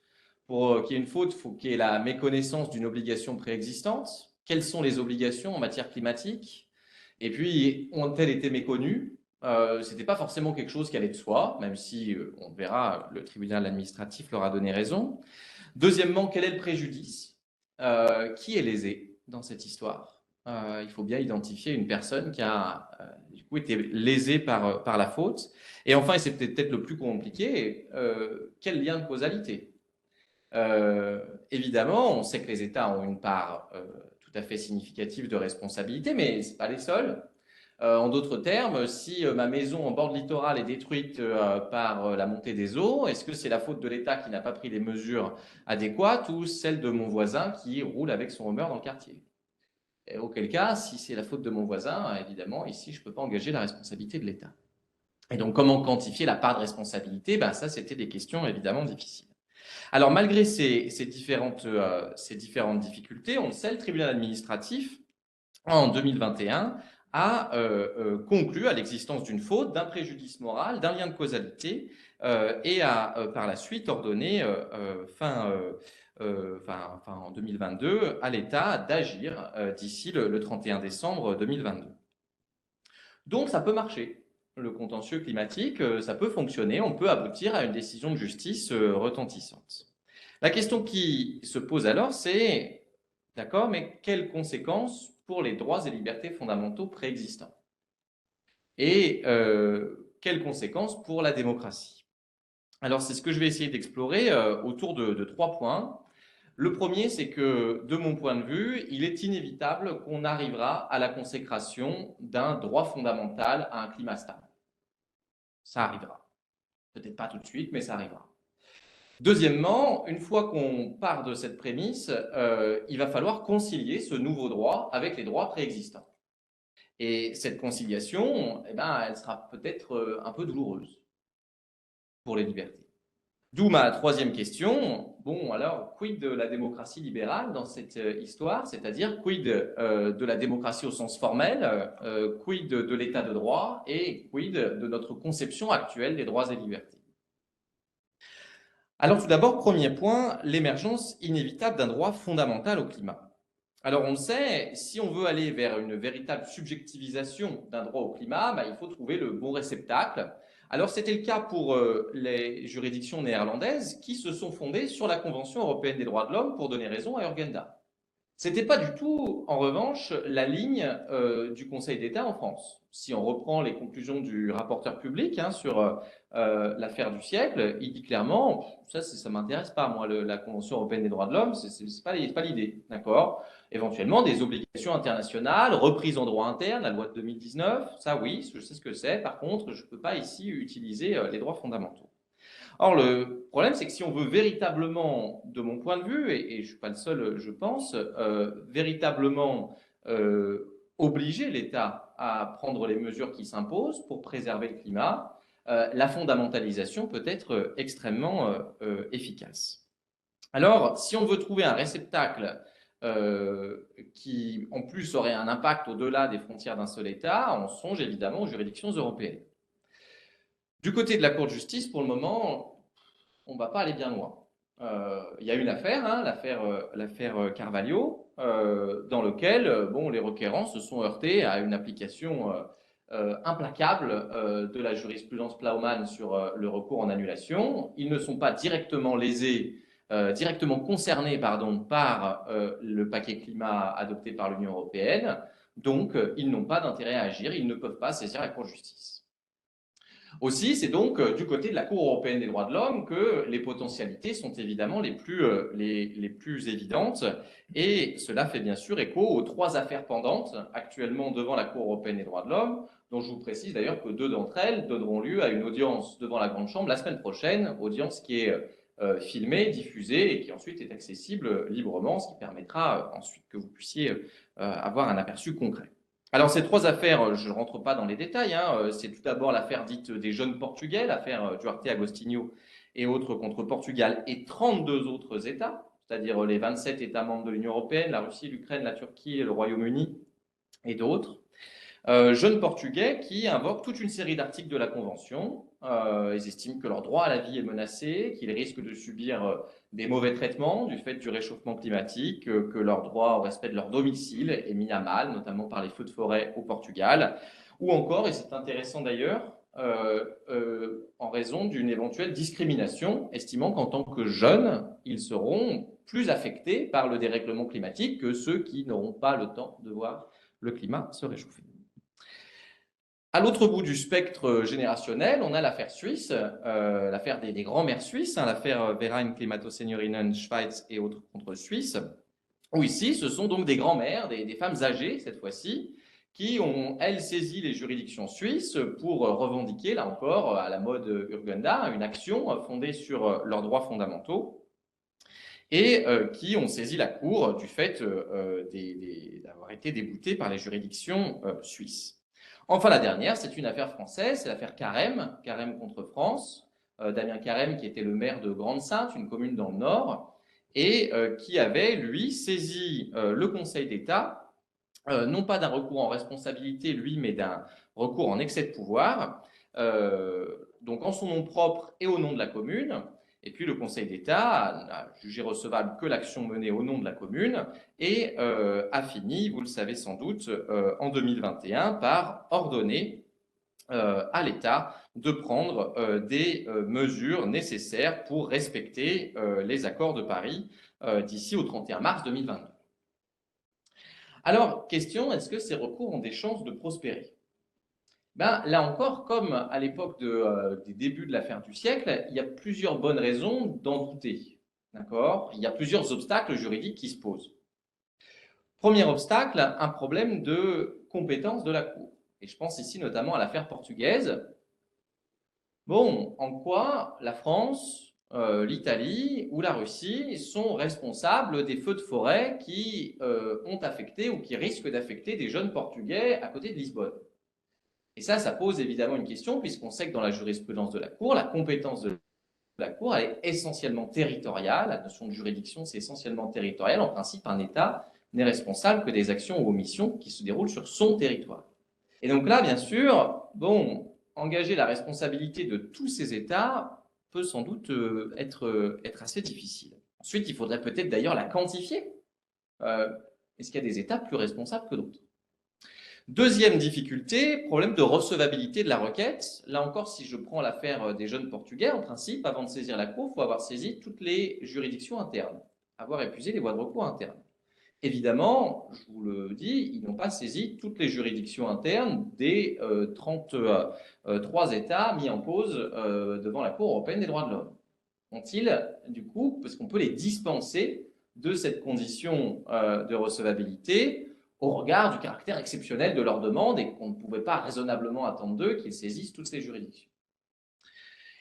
Pour qu'il y ait une faute, il faut qu'il y ait la méconnaissance d'une obligation préexistante. Quelles sont les obligations en matière climatique? Et puis, ont-elles été méconnues? Ce n'était pas forcément quelque chose qui allait de soi, même si, on verra, le tribunal administratif leur a donné raison. Deuxièmement, quel est le préjudice? Qui est lésé dans cette histoire? Il faut bien identifier une personne qui a du coup été lésée par la faute. Et enfin, et c'est peut-être le plus compliqué, quel lien de causalité? Évidemment, on sait que les États ont une part tout à fait significative de responsabilité, mais ce n'est pas les seuls. En d'autres termes, si ma maison en bord de littoral est détruite par la montée des eaux, est-ce que c'est la faute de l'État qui n'a pas pris les mesures adéquates ou celle de mon voisin qui roule avec son Hummer dans le quartier? Et auquel cas, si c'est la faute de mon voisin, évidemment, ici, je ne peux pas engager la responsabilité de l'État. Et donc, comment quantifier la part de responsabilité? Ça, c'était des questions évidemment difficiles. Alors, malgré ces différentes difficultés, on le sait, le tribunal administratif, en 2021, a conclu à l'existence d'une faute, d'un préjudice moral, d'un lien de causalité et a par la suite ordonné, en 2022, à l'État d'agir d'ici le 31 décembre 2022. Donc, ça peut marcher. Le contentieux climatique, ça peut fonctionner, on peut aboutir à une décision de justice retentissante. La question qui se pose alors, c'est, d'accord, mais quelles conséquences pour les droits et libertés fondamentaux préexistants. Et quelles conséquences pour la démocratie? Alors, c'est ce que je vais essayer d'explorer autour de 3 points. Le premier, c'est que, de mon point de vue, il est inévitable qu'on arrivera à la consécration d'un droit fondamental à un climat stable. Ça arrivera. Peut-être pas tout de suite, mais ça arrivera. Deuxièmement, une fois qu'on part de cette prémisse, il va falloir concilier ce nouveau droit avec les droits préexistants. Et cette conciliation, eh ben, elle sera peut-être un peu douloureuse pour les libertés. D'où ma troisième question. Bon, alors, quid de la démocratie libérale dans cette histoire? C'est-à-dire, quid de la démocratie au sens formel, quid de l'état de droit et quid de notre conception actuelle des droits et libertés? Alors, tout d'abord, premier point, l'émergence inévitable d'un droit fondamental au climat. Alors, on le sait, si on veut aller vers une véritable subjectivisation d'un droit au climat, il faut trouver le bon réceptacle. Alors, c'était le cas pour les juridictions néerlandaises qui se sont fondées sur la Convention européenne des droits de l'homme pour donner raison à Urgenda. Ce n'était pas du tout, en revanche, la ligne du Conseil d'État en France. Si on reprend les conclusions du rapporteur public sur l'affaire du siècle, il dit clairement, ça ne m'intéresse pas, moi, la Convention européenne des droits de l'homme, c'est pas l'idée, d'accord? Éventuellement, des obligations internationales, reprises en droit interne, la loi de 2019, ça oui, je sais ce que c'est. Par contre, je ne peux pas ici utiliser les droits fondamentaux. Or, le problème, c'est que si on veut véritablement, de mon point de vue, et je ne suis pas le seul, je pense, véritablement obliger l'État à prendre les mesures qui s'imposent pour préserver le climat, la fondamentalisation peut être extrêmement efficace. Alors, si on veut trouver un réceptacle qui, en plus, aurait un impact au-delà des frontières d'un seul État, on songe évidemment aux juridictions européennes. Du côté de la Cour de justice, pour le moment, on ne va pas aller bien loin. Il y a une affaire, l'affaire Carvalho, dans laquelle les requérants se sont heurtés à une application implacable de la jurisprudence Plaumann sur le recours en annulation. Ils ne sont pas directement directement concernés par le paquet climat adopté par l'Union européenne, donc ils n'ont pas d'intérêt à agir, ils ne peuvent pas saisir la Cour de justice. Aussi, c'est donc du côté de la Cour européenne des droits de l'homme que les potentialités sont évidemment les plus évidentes, et cela fait bien sûr écho aux 3 affaires pendantes actuellement devant la Cour européenne des droits de l'homme, dont je vous précise d'ailleurs que 2 d'entre elles donneront lieu à une audience devant la Grande Chambre la semaine prochaine, audience qui est filmée, diffusée et qui ensuite est accessible librement, ce qui permettra ensuite que vous puissiez avoir un aperçu concret. Alors, ces 3 affaires, je ne rentre pas dans les détails. C'est tout d'abord l'affaire dite des jeunes Portugais, l'affaire Duarte Agostinho et autres contre Portugal et 32 autres États, c'est-à-dire les 27 États membres de l'Union européenne, la Russie, l'Ukraine, la Turquie, le Royaume-Uni et d'autres. Jeunes Portugais qui invoquent toute une série d'articles de la Convention. Ils estiment que leur droit à la vie est menacé, qu'ils risquent de subir des mauvais traitements du fait du réchauffement climatique, que leur droit au respect de leur domicile est mis à mal, notamment par les feux de forêt au Portugal, ou encore, et c'est intéressant d'ailleurs, en raison d'une éventuelle discrimination, estimant qu'en tant que jeunes, ils seront plus affectés par le dérèglement climatique que ceux qui n'auront pas le temps de voir le climat se réchauffer. À l'autre bout du spectre générationnel, on a l'affaire suisse, l'affaire des grands-mères suisses, l'affaire Verein Klimatoseniorinnen Schweiz et autres contre Suisse, où ici, ce sont donc des grands-mères, des femmes âgées cette fois-ci, qui ont, elles, saisi les juridictions suisses pour revendiquer, là encore, à la mode Urgenda, une action fondée sur leurs droits fondamentaux et qui ont saisi la Cour du fait d'avoir été déboutées par les juridictions suisses. Enfin, la dernière, c'est une affaire française, c'est l'affaire Carême, Carême contre France. Damien Carême, qui était le maire de Grande-Synthe, une commune dans le Nord, et qui avait, lui, saisi le Conseil d'État, non pas d'un recours en responsabilité, lui, mais d'un recours en excès de pouvoir, donc en son nom propre et au nom de la commune. Et puis le Conseil d'État n'a jugé recevable que l'action menée au nom de la commune et a fini, vous le savez sans doute, en 2021 par ordonner à l'État de prendre des mesures nécessaires pour respecter les accords de Paris d'ici au 31 mars 2022. Alors, question, est-ce que ces recours ont des chances de prospérer? Ben, là encore, comme à l'époque des débuts de l'affaire du siècle, il y a plusieurs bonnes raisons d'en douter. D'accord? Il y a plusieurs obstacles juridiques qui se posent. Premier obstacle, un problème de compétence de la Cour. Et je pense ici notamment à l'affaire portugaise. Bon, en quoi la France, l'Italie ou la Russie sont responsables des feux de forêt qui ont affecté ou qui risquent d'affecter des jeunes Portugais à côté de Lisbonne? Et ça pose évidemment une question, puisqu'on sait que dans la jurisprudence de la Cour, la compétence de la Cour elle est essentiellement territoriale. La notion de juridiction, c'est essentiellement territorial. En principe, un État n'est responsable que des actions ou omissions qui se déroulent sur son territoire. Et donc là, bien sûr, bon, engager la responsabilité de tous ces États peut sans doute être assez difficile. Ensuite, il faudrait peut-être d'ailleurs la quantifier. Est-ce qu'il y a des États plus responsables que d'autres? Deuxième difficulté, problème de recevabilité de la requête. Là encore, si je prends l'affaire des jeunes Portugais, en principe, avant de saisir la Cour, il faut avoir saisi toutes les juridictions internes, avoir épuisé les voies de recours internes. Évidemment, je vous le dis, ils n'ont pas saisi toutes les juridictions internes des 33 États mis en cause devant la Cour européenne des droits de l'homme. Ont-ils, du coup, parce qu'on peut les dispenser de cette condition de recevabilité au regard du caractère exceptionnel de leur demande et qu'on ne pouvait pas raisonnablement attendre d'eux qu'ils saisissent toutes ces juridictions.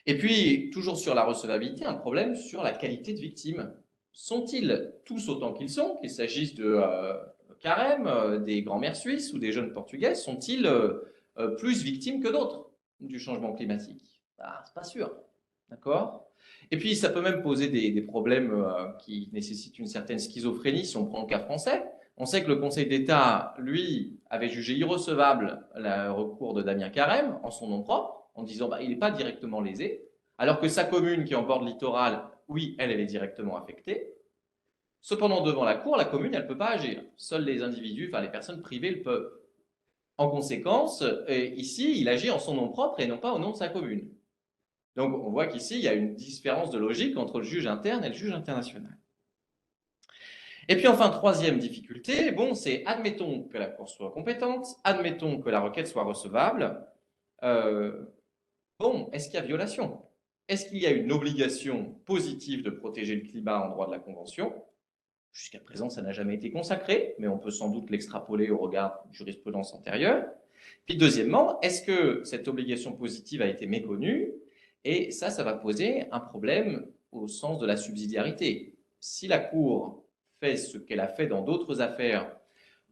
Et puis, toujours sur la recevabilité, un problème sur la qualité de victime. Sont-ils tous autant qu'ils sont, qu'il s'agisse de Carême, des grands-mères suisses ou des jeunes portugais, sont-ils plus victimes que d'autres du changement climatique? C'est pas sûr. D'accord? Et puis, ça peut même poser des problèmes qui nécessitent une certaine schizophrénie si on prend le cas français. On sait que le Conseil d'État, lui, avait jugé irrecevable le recours de Damien Carême en son nom propre, en disant bah, il n'est pas directement lésé, alors que sa commune qui est en bord littoral, oui, elle est directement affectée. Cependant, devant la Cour, la commune, elle ne peut pas agir. Seuls les individus, enfin les personnes privées le peuvent. En conséquence, ici, il agit en son nom propre et non pas au nom de sa commune. Donc, on voit qu'ici, il y a une différence de logique entre le juge interne et le juge international. Et puis enfin, troisième difficulté, bon, c'est admettons que la Cour soit compétente, admettons que la requête soit recevable. Bon, est-ce qu'il y a violation? Est-ce qu'il y a une obligation positive de protéger le climat en droit de la Convention? Jusqu'à présent, ça n'a jamais été consacré, mais on peut sans doute l'extrapoler au regard de jurisprudence antérieure. Puis deuxièmement, est-ce que cette obligation positive a été méconnue? Et ça va poser un problème au sens de la subsidiarité. Si la Cour fait ce qu'elle a fait dans d'autres affaires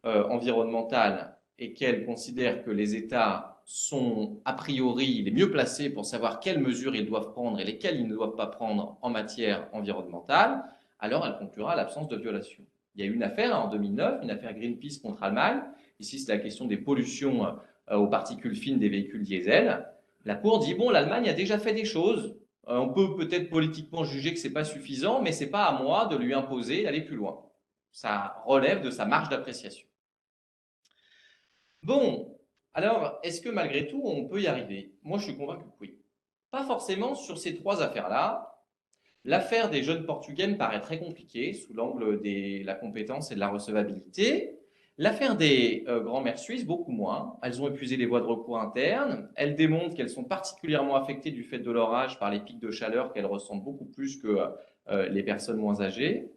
environnementales et qu'elle considère que les États sont a priori les mieux placés pour savoir quelles mesures ils doivent prendre et lesquelles ils ne doivent pas prendre en matière environnementale, alors elle conclura l'absence de violation. Il y a eu une affaire en 2009, une affaire Greenpeace contre Allemagne. Ici, c'est la question des pollutions aux particules fines des véhicules diesel. La Cour dit, bon, l'Allemagne a déjà fait des choses. On peut peut-être politiquement juger que ce n'est pas suffisant, mais ce n'est pas à moi de lui imposer d'aller plus loin. Ça relève de sa marge d'appréciation. Bon, alors, est-ce que malgré tout, on peut y arriver? Moi, je suis convaincu que oui. Pas forcément sur ces trois affaires-là. L'affaire des jeunes Portugais me paraît très compliquée sous l'angle de la compétence et de la recevabilité. L'affaire des grands-mères suisses, beaucoup moins. Elles ont épuisé les voies de recours internes. Elles démontrent qu'elles sont particulièrement affectées du fait de leur âge par les pics de chaleur qu'elles ressentent beaucoup plus que les personnes moins âgées.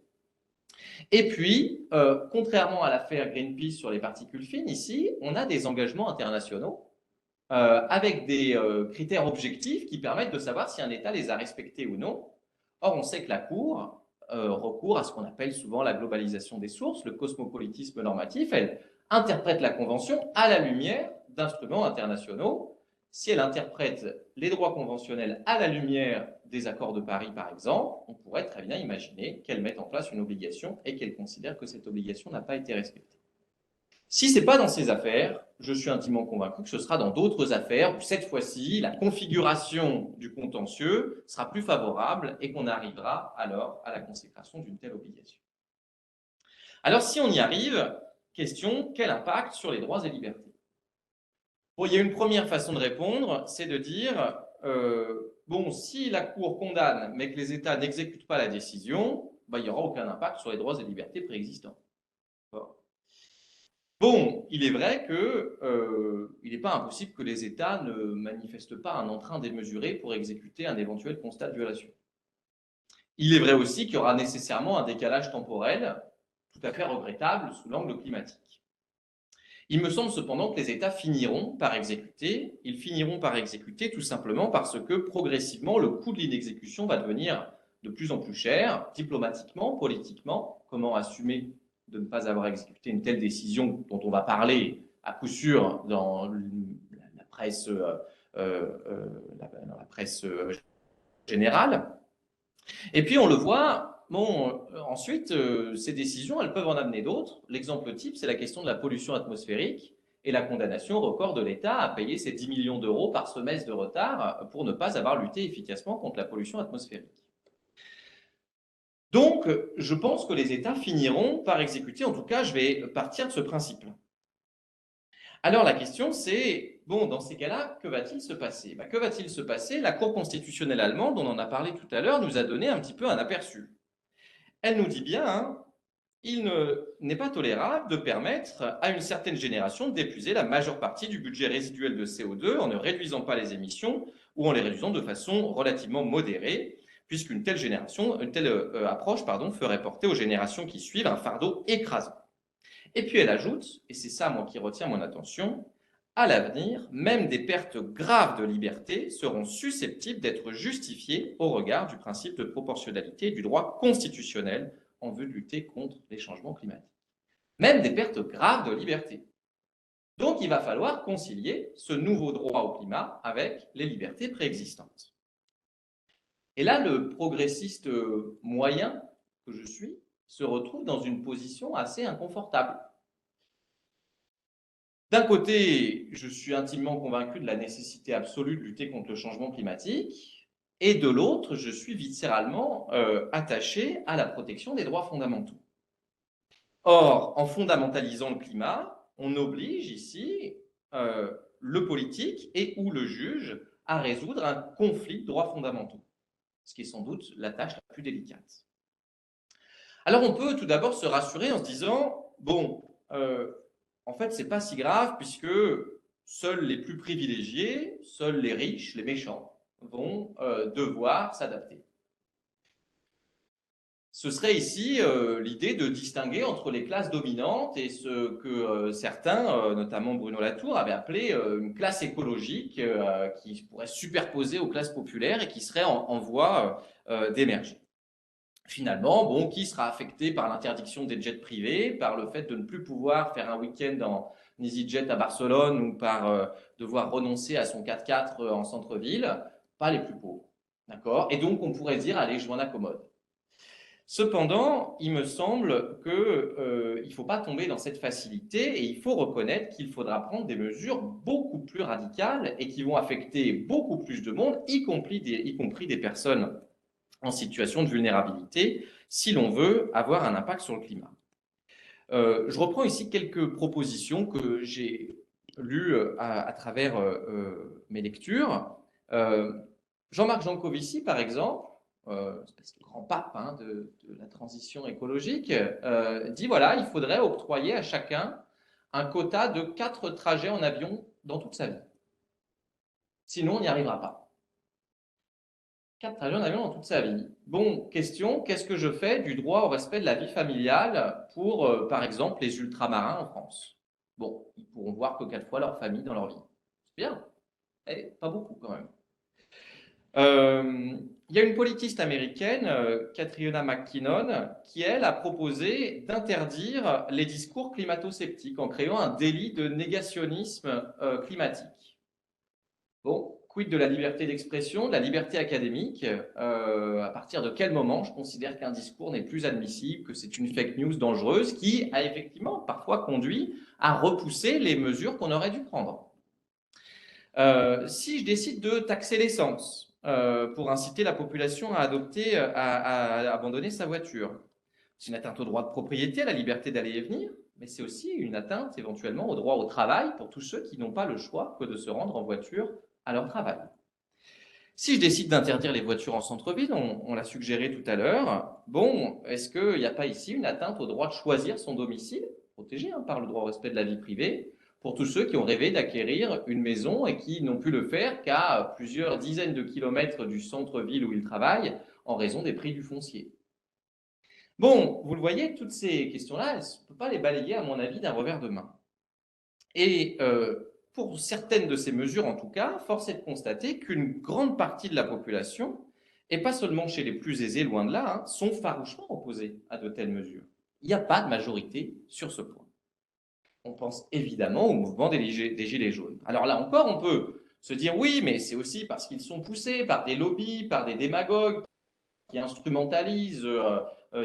Et puis, contrairement à l'affaire Greenpeace sur les particules fines, ici, on a des engagements internationaux avec des critères objectifs qui permettent de savoir si un État les a respectés ou non. Or, on sait que la Cour recourt à ce qu'on appelle souvent la globalisation des sources, le cosmopolitisme normatif. Elle interprète la Convention à la lumière d'instruments internationaux. Si elle interprète les droits conventionnels à la lumière des accords de Paris, par exemple, on pourrait très bien imaginer qu'elle mette en place une obligation et qu'elle considère que cette obligation n'a pas été respectée. Si ce n'est pas dans ces affaires, je suis intimement convaincu que ce sera dans d'autres affaires où cette fois-ci, la configuration du contentieux sera plus favorable et qu'on arrivera alors à la consécration d'une telle obligation. Alors si on y arrive, question, quel impact sur les droits et libertés? Bon, il y a une première façon de répondre, c'est de dire, bon, si la Cour condamne mais que les États n'exécutent pas la décision, il n'y aura aucun impact sur les droits et libertés préexistants. Bon, il est vrai qu'il n'est pas impossible que les États ne manifestent pas un entrain démesuré pour exécuter un éventuel constat de violation. Il est vrai aussi qu'il y aura nécessairement un décalage temporel tout à fait regrettable sous l'angle climatique. Il me semble cependant que les États finiront par exécuter. Ils finiront par exécuter tout simplement parce que progressivement, le coût de l'inexécution va devenir de plus en plus cher, diplomatiquement, politiquement. Comment assumer de ne pas avoir exécuté une telle décision dont on va parler à coup sûr dans la presse, dans la presse générale. Et puis on le voit, bon, ensuite, ces décisions, elles peuvent en amener d'autres. L'exemple type, c'est la question de la pollution atmosphérique et la condamnation au record de l'État à payer ces 10 millions d'euros par semestre de retard pour ne pas avoir lutté efficacement contre la pollution atmosphérique. Donc, je pense que les États finiront par exécuter, en tout cas, je vais partir de ce principe. Alors la question c'est, bon, dans ces cas-là, que va-t-il se passer? Que va-t-il se passer? La Cour constitutionnelle allemande, on en a parlé tout à l'heure, nous a donné un petit peu un aperçu. Elle nous dit bien, hein, il n'est pas tolérable de permettre à une certaine génération d'épuiser la majeure partie du budget résiduel de CO2 en ne réduisant pas les émissions ou en les réduisant de façon relativement modérée, puisqu'une telle approche ferait porter aux générations qui suivent un fardeau écrasant. Et puis elle ajoute, et c'est ça moi qui retient mon attention, à l'avenir, même des pertes graves de liberté seront susceptibles d'être justifiées au regard du principe de proportionnalité et du droit constitutionnel en vue de lutter contre les changements climatiques. Même des pertes graves de liberté. Donc il va falloir concilier ce nouveau droit au climat avec les libertés préexistantes. Et là, le progressiste moyen que je suis se retrouve dans une position assez inconfortable. D'un côté, je suis intimement convaincu de la nécessité absolue de lutter contre le changement climatique, et de l'autre, je suis viscéralement attaché à la protection des droits fondamentaux. Or, en fondamentalisant le climat, on oblige ici le politique et ou le juge à résoudre un conflit de droits fondamentaux, ce qui est sans doute la tâche la plus délicate. Alors, on peut tout d'abord se rassurer en se disant, bon, en fait, ce n'est pas si grave puisque seuls les plus privilégiés, seuls les riches, les méchants, vont devoir s'adapter. Ce serait ici l'idée de distinguer entre les classes dominantes et ce que certains, notamment Bruno Latour, avaient appelé une classe écologique qui pourrait se superposer aux classes populaires et qui serait en voie d'émerger. Finalement, bon, qui sera affecté par l'interdiction des jets privés, par le fait de ne plus pouvoir faire un week-end en EasyJet à Barcelone ou par devoir renoncer à son 4x4 en centre-ville? Pas les plus pauvres. D'accord? Et donc, on pourrait dire, allez, je m'en accommode. Cependant, il me semble qu'il ne faut pas tomber dans cette facilité et il faut reconnaître qu'il faudra prendre des mesures beaucoup plus radicales et qui vont affecter beaucoup plus de monde, y compris des personnes en situation de vulnérabilité, si l'on veut avoir un impact sur le climat. Je reprends ici quelques propositions que j'ai lues à travers mes lectures. Jean-Marc Jancovici, par exemple, le grand pape de la transition écologique, dit voilà, il faudrait octroyer à chacun un quota de 4 trajets en avion dans toute sa vie. Sinon, on n'y arrivera pas. 4 trajets en avion dans toute sa vie. Bon, question, qu'est-ce que je fais du droit au respect de la vie familiale pour, par exemple, les ultramarins en France? Bon, ils pourront voir que 4 fois leur famille dans leur vie. C'est bien, mais pas beaucoup quand même. Il y a une politiste américaine, Catriona McKinnon, qui, elle, a proposé d'interdire les discours climato-sceptiques en créant un délit de négationnisme climatique. Bon, quid de la liberté d'expression, de la liberté académique? À partir de quel moment je considère qu'un discours n'est plus admissible, que c'est une fake news dangereuse qui a effectivement parfois conduit à repousser les mesures qu'on aurait dû prendre? Si je décide de taxer l'essence pour inciter la population à abandonner sa voiture, c'est une atteinte au droit de propriété, à la liberté d'aller et venir, mais c'est aussi une atteinte éventuellement au droit au travail pour tous ceux qui n'ont pas le choix que de se rendre en voiture à leur travail. Si je décide d'interdire les voitures en centre-ville, on l'a suggéré tout à l'heure, bon, est-ce qu'il n'y a pas ici une atteinte au droit de choisir son domicile, protégé par le droit au respect de la vie privée, pour tous ceux qui ont rêvé d'acquérir une maison et qui n'ont pu le faire qu'à plusieurs dizaines de kilomètres du centre-ville où ils travaillent en raison des prix du foncier. Bon, vous le voyez, toutes ces questions-là, on ne peut pas les balayer, à mon avis, d'un revers de main. Et pour certaines de ces mesures, en tout cas, force est de constater qu'une grande partie de la population, et pas seulement chez les plus aisés, loin de là, sont farouchement opposés à de telles mesures. Il n'y a pas de majorité sur ce point. On pense évidemment au mouvement des Gilets jaunes. Alors là encore, on peut se dire oui, mais c'est aussi parce qu'ils sont poussés par des lobbies, par des démagogues qui instrumentalisent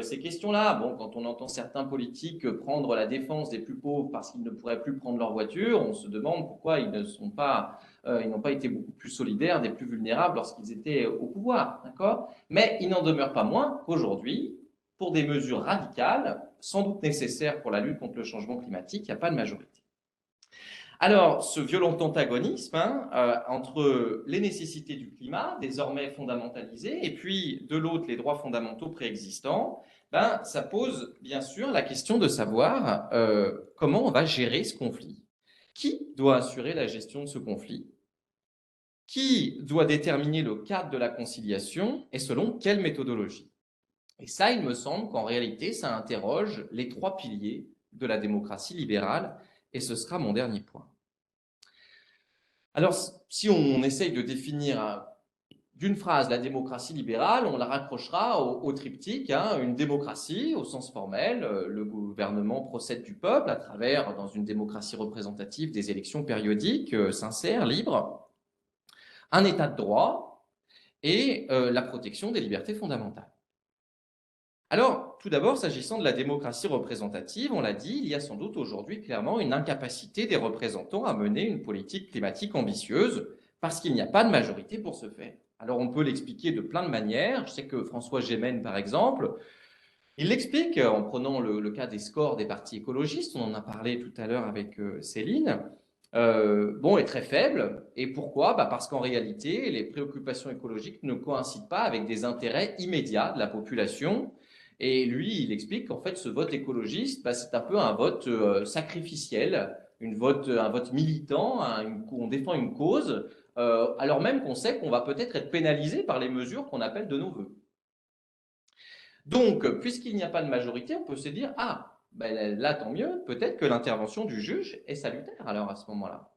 ces questions-là. Bon, quand on entend certains politiques prendre la défense des plus pauvres parce qu'ils ne pourraient plus prendre leur voiture, on se demande pourquoi ils n'ont pas été beaucoup plus solidaires des plus vulnérables lorsqu'ils étaient au pouvoir, d'accord? Mais il n'en demeure pas moins qu'aujourd'hui, pour des mesures radicales, sans doute nécessaires pour la lutte contre le changement climatique, il n'y a pas de majorité. Alors, ce violent antagonisme entre les nécessités du climat, désormais fondamentalisées, et puis de l'autre, les droits fondamentaux préexistants, ça pose bien sûr la question de savoir comment on va gérer ce conflit. Qui doit assurer la gestion de ce conflit? Qui doit déterminer le cadre de la conciliation et selon quelle méthodologie? Et ça, il me semble qu'en réalité, ça interroge les trois piliers de la démocratie libérale, et ce sera mon dernier point. Alors, si on essaye de définir d'une phrase la démocratie libérale, on la raccrochera au triptyque, une démocratie au sens formel, le gouvernement procède du peuple à travers, dans une démocratie représentative, des élections périodiques, sincères, libres, un état de droit et la protection des libertés fondamentales. Alors, tout d'abord, s'agissant de la démocratie représentative, on l'a dit, il y a sans doute aujourd'hui clairement une incapacité des représentants à mener une politique climatique ambitieuse parce qu'il n'y a pas de majorité pour ce faire. Alors, on peut l'expliquer de plein de manières. Je sais que François Gémen, par exemple, il l'explique en prenant le cas des scores des partis écologistes, on en a parlé tout à l'heure avec Céline, est très faible. Et pourquoi? Parce qu'en réalité, les préoccupations écologiques ne coïncident pas avec des intérêts immédiats de la population. Et lui, il explique qu'en fait, ce vote écologiste, c'est un peu un vote sacrificiel, un vote militant, on défend une cause, alors même qu'on sait qu'on va peut-être être pénalisé par les mesures qu'on appelle de nos voeux. Donc, puisqu'il n'y a pas de majorité, on peut se dire, là, tant mieux, peut-être que l'intervention du juge est salutaire alors à ce moment-là.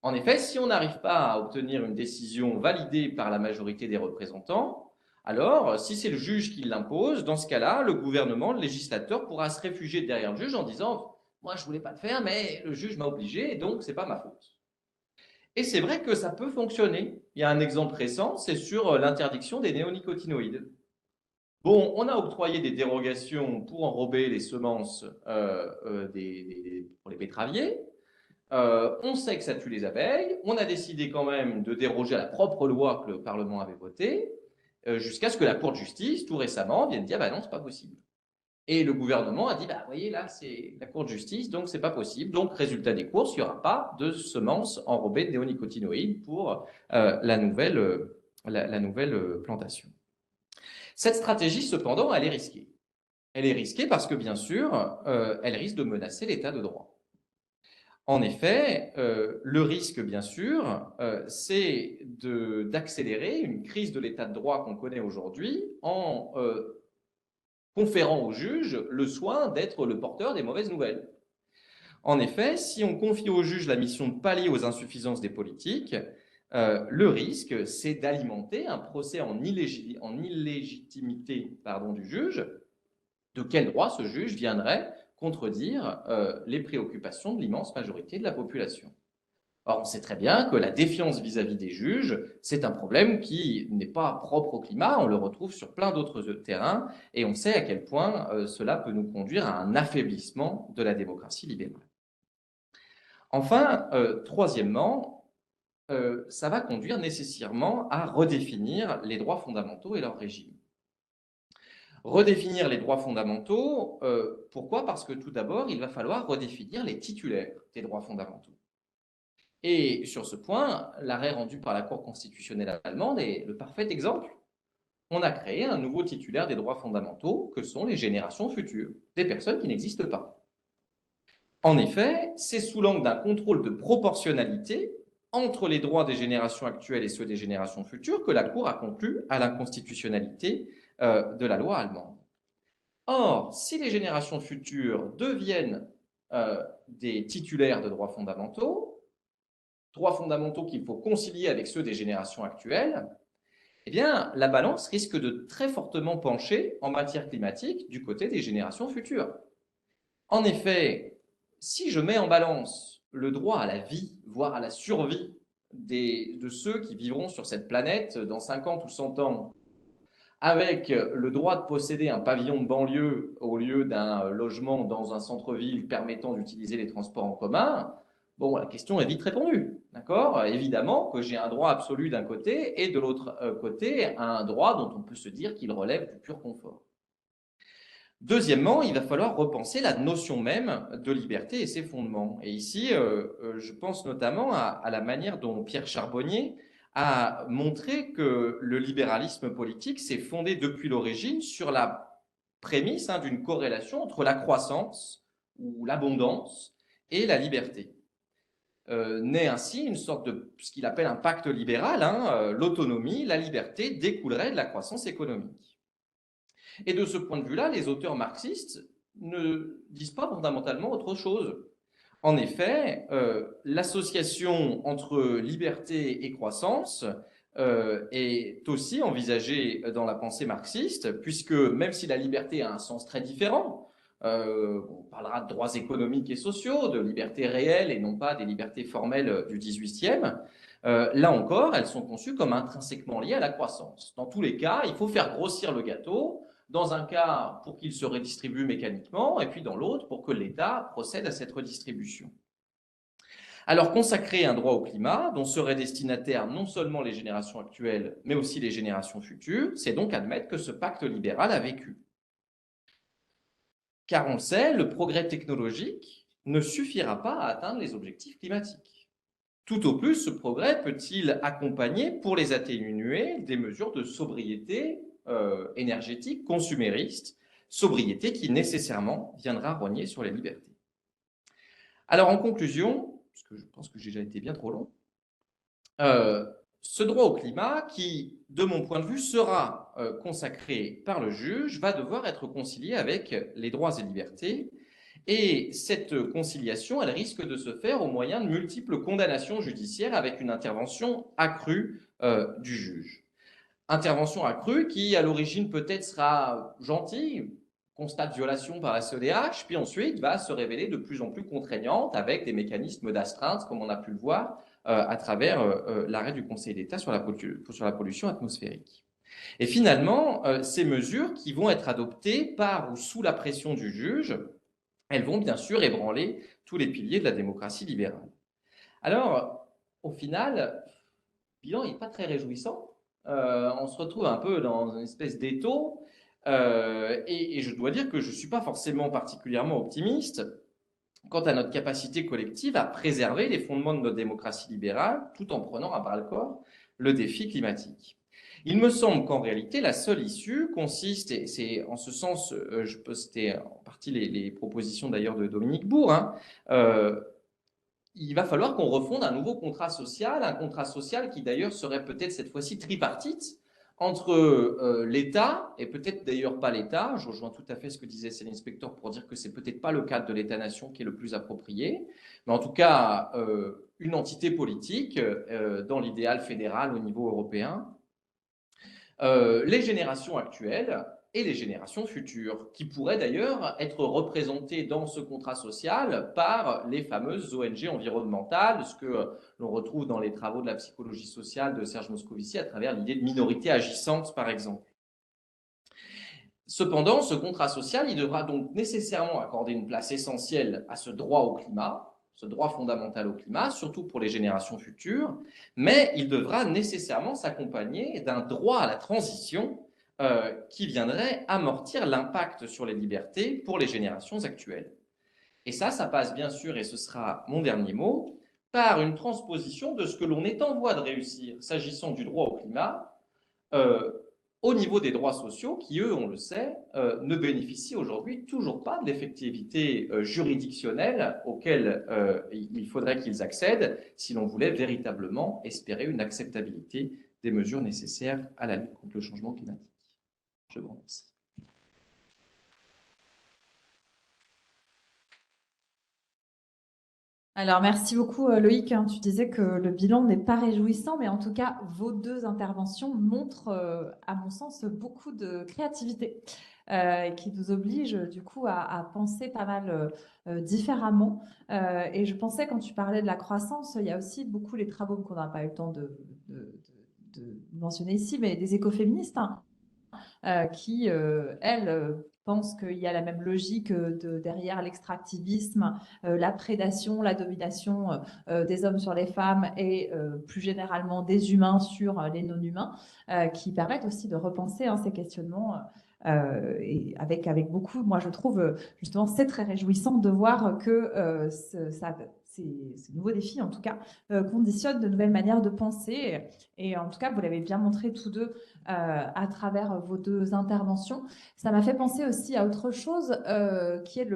En effet, si on n'arrive pas à obtenir une décision validée par la majorité des représentants, alors, si c'est le juge qui l'impose, dans ce cas-là, le gouvernement, le législateur pourra se réfugier derrière le juge en disant « Moi, je ne voulais pas le faire, mais le juge m'a obligé, donc ce n'est pas ma faute. » Et c'est vrai que ça peut fonctionner. Il y a un exemple récent, c'est sur l'interdiction des néonicotinoïdes. Bon, on a octroyé des dérogations pour enrober les semences pour les betteraviers. On sait que ça tue les abeilles. On a décidé quand même de déroger à la propre loi que le Parlement avait votée, jusqu'à ce que la Cour de justice, tout récemment, vienne dire non, c'est pas possible. Et le gouvernement a dit vous voyez, là, c'est la Cour de justice, donc c'est pas possible. Donc, résultat des courses, il n'y aura pas de semences enrobées de néonicotinoïdes pour la nouvelle plantation. Cette stratégie, cependant, elle est risquée. Elle est risquée parce que, bien sûr, elle risque de menacer l'état de droit. En effet, le risque, bien sûr, c'est d'accélérer une crise de l'état de droit qu'on connaît aujourd'hui en conférant au juge le soin d'être le porteur des mauvaises nouvelles. En effet, si on confie au juge la mission de pallier aux insuffisances des politiques, le risque, c'est d'alimenter un procès en illégitimité du juge. De quel droit ce juge viendrait contredire les préoccupations de l'immense majorité de la population? Or, on sait très bien que la défiance vis-à-vis des juges, c'est un problème qui n'est pas propre au climat, on le retrouve sur plein d'autres terrains, et on sait à quel point cela peut nous conduire à un affaiblissement de la démocratie libérale. Enfin, troisièmement, ça va conduire nécessairement à redéfinir les droits fondamentaux et leur régime. Redéfinir les droits fondamentaux, pourquoi? Parce que tout d'abord, il va falloir redéfinir les titulaires des droits fondamentaux. Et sur ce point, l'arrêt rendu par la Cour constitutionnelle allemande est le parfait exemple. On a créé un nouveau titulaire des droits fondamentaux que sont les générations futures, des personnes qui n'existent pas. En effet, c'est sous l'angle d'un contrôle de proportionnalité entre les droits des générations actuelles et ceux des générations futures que la Cour a conclu à l'inconstitutionnalité de la loi allemande. Or, si les générations futures deviennent des titulaires de droits fondamentaux qu'il faut concilier avec ceux des générations actuelles, eh bien, la balance risque de très fortement pencher en matière climatique du côté des générations futures. En effet, si je mets en balance le droit à la vie, voire à la survie de ceux qui vivront sur cette planète dans 50 ou 100 ans, avec le droit de posséder un pavillon de banlieue au lieu d'un logement dans un centre-ville permettant d'utiliser les transports en commun, bon, la question est vite répondue. D'accord? Évidemment que j'ai un droit absolu d'un côté et de l'autre côté, un droit dont on peut se dire qu'il relève du pur confort. Deuxièmement, il va falloir repenser la notion même de liberté et ses fondements. Et ici, je pense notamment à la manière dont Pierre Charbonnier a montré que le libéralisme politique s'est fondé depuis l'origine sur la prémisse d'une corrélation entre la croissance ou l'abondance et la liberté. Naît ainsi une sorte de ce qu'il appelle un pacte libéral, l'autonomie, la liberté découlerait de la croissance économique. Et de ce point de vue-là, les auteurs marxistes ne disent pas fondamentalement autre chose. En effet, l'association entre liberté et croissance est aussi envisagée dans la pensée marxiste, puisque même si la liberté a un sens très différent, on parlera de droits économiques et sociaux, de libertés réelles et non pas des libertés formelles du XVIIIe, là encore, elles sont conçues comme intrinsèquement liées à la croissance. Dans tous les cas, il faut faire grossir le gâteau, dans un cas pour qu'il se redistribue mécaniquement, et puis dans l'autre pour que l'État procède à cette redistribution. Alors consacrer un droit au climat, dont seraient destinataires non seulement les générations actuelles, mais aussi les générations futures, c'est donc admettre que ce pacte libéral a vécu. Car on le sait, le progrès technologique ne suffira pas à atteindre les objectifs climatiques. Tout au plus, ce progrès peut-il accompagner, pour les atténuer, des mesures de sobriété énergétique consumériste, sobriété qui nécessairement viendra rogner sur les libertés. Alors en conclusion, parce que je pense que j'ai déjà été bien trop long, ce droit au climat qui, de mon point de vue, sera consacré par le juge, va devoir être concilié avec les droits et libertés. Et cette conciliation, elle risque de se faire au moyen de multiples condamnations judiciaires avec une intervention accrue du juge. Intervention accrue qui, à l'origine, peut-être sera gentille, constate violation par la CEDH, puis ensuite va se révéler de plus en plus contraignante avec des mécanismes d'astreinte, comme on a pu le voir à travers l'arrêt du Conseil d'État sur la pollution atmosphérique. Et finalement, ces mesures qui vont être adoptées par ou sous la pression du juge, elles vont bien sûr ébranler tous les piliers de la démocratie libérale. Alors, au final, le bilan n'est pas très réjouissant. On se retrouve un peu dans une espèce d'étau. Et je dois dire que je ne suis pas forcément particulièrement optimiste quant à notre capacité collective à préserver les fondements de notre démocratie libérale tout en prenant à bras-le-corps le défi climatique. Il me semble qu'en réalité, la seule issue consiste, et c'est en ce sens, je peux citer en partie les propositions d'ailleurs de Dominique Bourg, il va falloir qu'on refonde un nouveau contrat social qui d'ailleurs serait peut-être cette fois-ci tripartite entre l'État et peut-être d'ailleurs pas l'État. Je rejoins tout à fait ce que disait Céline Spector pour dire que c'est peut-être pas le cadre de l'État-nation qui est le plus approprié, mais en tout cas une entité politique dans l'idéal fédéral au niveau européen, les générations actuelles et les générations futures, qui pourraient d'ailleurs être représentées dans ce contrat social par les fameuses ONG environnementales, ce que l'on retrouve dans les travaux de la psychologie sociale de Serge Moscovici à travers l'idée de minorité agissante, par exemple. Cependant, ce contrat social, il devra donc nécessairement accorder une place essentielle à ce droit au climat, ce droit fondamental au climat, surtout pour les générations futures, mais il devra nécessairement s'accompagner d'un droit à la transition qui viendrait amortir l'impact sur les libertés pour les générations actuelles. Et ça passe bien sûr, et ce sera mon dernier mot, par une transposition de ce que l'on est en voie de réussir s'agissant du droit au climat au niveau des droits sociaux qui, eux, on le sait, ne bénéficient aujourd'hui toujours pas de l'effectivité juridictionnelle auquel il faudrait qu'ils accèdent si l'on voulait véritablement espérer une acceptabilité des mesures nécessaires à la lutte contre le changement climatique. Je vous remercie. Alors, merci beaucoup, Loïc. Tu disais que le bilan n'est pas réjouissant, mais en tout cas, vos deux interventions montrent, à mon sens, beaucoup de créativité et qui nous obligent, du coup, à penser pas mal différemment. Et je pensais, quand tu parlais de la croissance, il y a aussi beaucoup les travaux qu'on n'a pas eu le temps de mentionner ici, mais des écoféministes, hein, qui, elles, pensent qu'il y a la même logique derrière l'extractivisme, la prédation, la domination des hommes sur les femmes et plus généralement des humains sur les non-humains, qui permettent aussi de repenser ces questionnements. Et avec beaucoup, moi je trouve justement c'est très réjouissant de voir que ces nouveaux défis en tout cas conditionnent de nouvelles manières de penser et en tout cas vous l'avez bien montré tous deux à travers vos deux interventions. Ça m'a fait penser aussi à autre chose qui est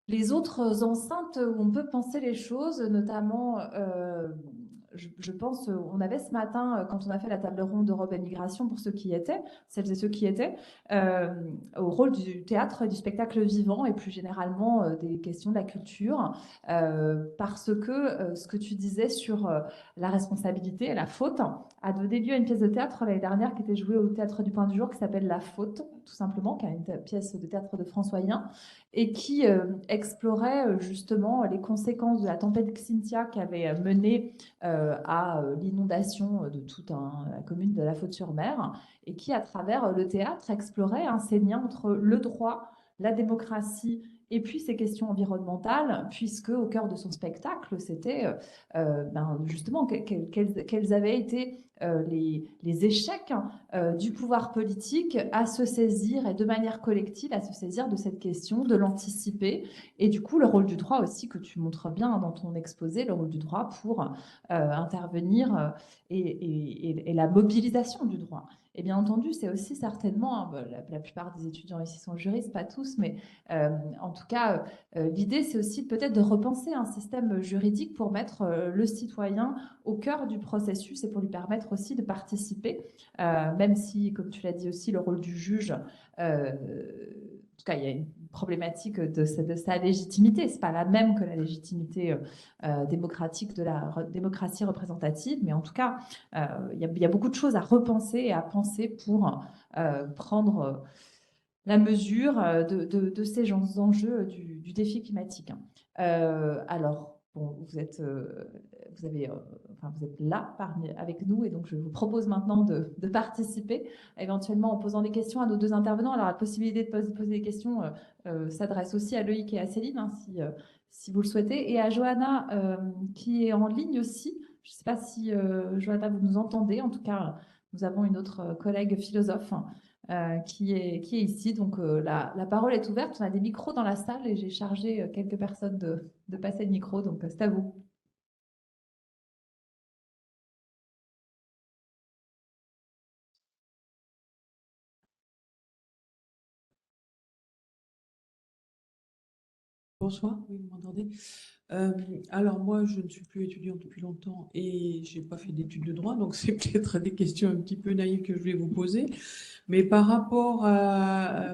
les autres enceintes où on peut penser les choses, notamment, je pense, on avait ce matin, quand on a fait la table ronde Europe et Migration, pour ceux qui y étaient, celles et ceux qui y étaient, au rôle du théâtre et du spectacle vivant et plus généralement des questions de la culture, parce que ce que tu disais sur la responsabilité et la faute a donné lieu à une pièce de théâtre l'année dernière qui était jouée au Théâtre du Point du Jour qui s'appelle La Faute, tout simplement, qui est une pièce de théâtre de François Hien et qui explorait justement les conséquences de la tempête Xynthia qui avait mené à l'inondation de toute la commune de La Faute-sur-Mer et qui, à travers le théâtre, explorait ces liens entre le droit, la démocratie et puis ces questions environnementales, puisque au cœur de son spectacle, c'était justement quels avaient été les échecs du pouvoir politique à se saisir et de manière collective à se saisir de cette question, de l'anticiper et du coup le rôle du droit aussi que tu montres bien dans ton exposé, le rôle du droit pour intervenir et la mobilisation du droit. Et bien entendu, c'est aussi certainement, la plupart des étudiants ici sont juristes, pas tous, mais en tout cas, l'idée c'est aussi peut-être de repenser un système juridique pour mettre le citoyen au cœur du processus et pour lui permettre aussi de participer, même si, comme tu l'as dit aussi, le rôle du juge, en tout cas, il y a une problématique de sa légitimité. Ce n'est pas la même que la légitimité démocratique de la démocratie représentative, mais en tout cas, il y a beaucoup de choses à repenser et à penser pour prendre la mesure de ces enjeux du défi climatique. Alors, bon, vous êtes là avec nous et donc je vous propose maintenant de participer, éventuellement en posant des questions à nos deux intervenants. Alors, la possibilité de poser des questions s'adresse aussi à Loïc et à Céline, hein, si vous le souhaitez, et à Johanna qui est en ligne aussi. Je ne sais pas si Johanna, vous nous entendez. En tout cas, nous avons une autre collègue philosophe qui est ici. Donc, la parole est ouverte. On a des micros dans la salle et j'ai chargé quelques personnes de passer le micro. Donc, c'est à vous. Bonsoir, oui, vous m'entendez? Alors moi, je ne suis plus étudiante depuis longtemps et j'ai pas fait d'études de droit, donc c'est peut-être des questions un petit peu naïves que je vais vous poser. Mais par rapport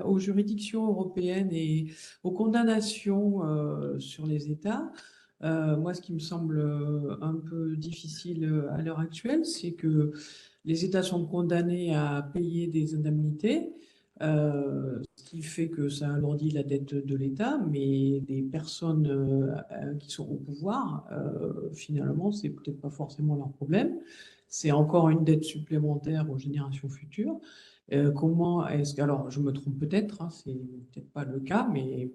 aux juridictions européennes et aux condamnations sur les États, moi, ce qui me semble un peu difficile à l'heure actuelle, c'est que les États sont condamnés à payer des indemnités. Ce qui fait que ça alourdit la dette de l'État, mais des personnes qui sont au pouvoir, finalement, c'est peut-être pas forcément leur problème. C'est encore une dette supplémentaire aux générations futures. Comment est-ce que, alors je me trompe peut-être, hein, c'est peut-être pas le cas, mais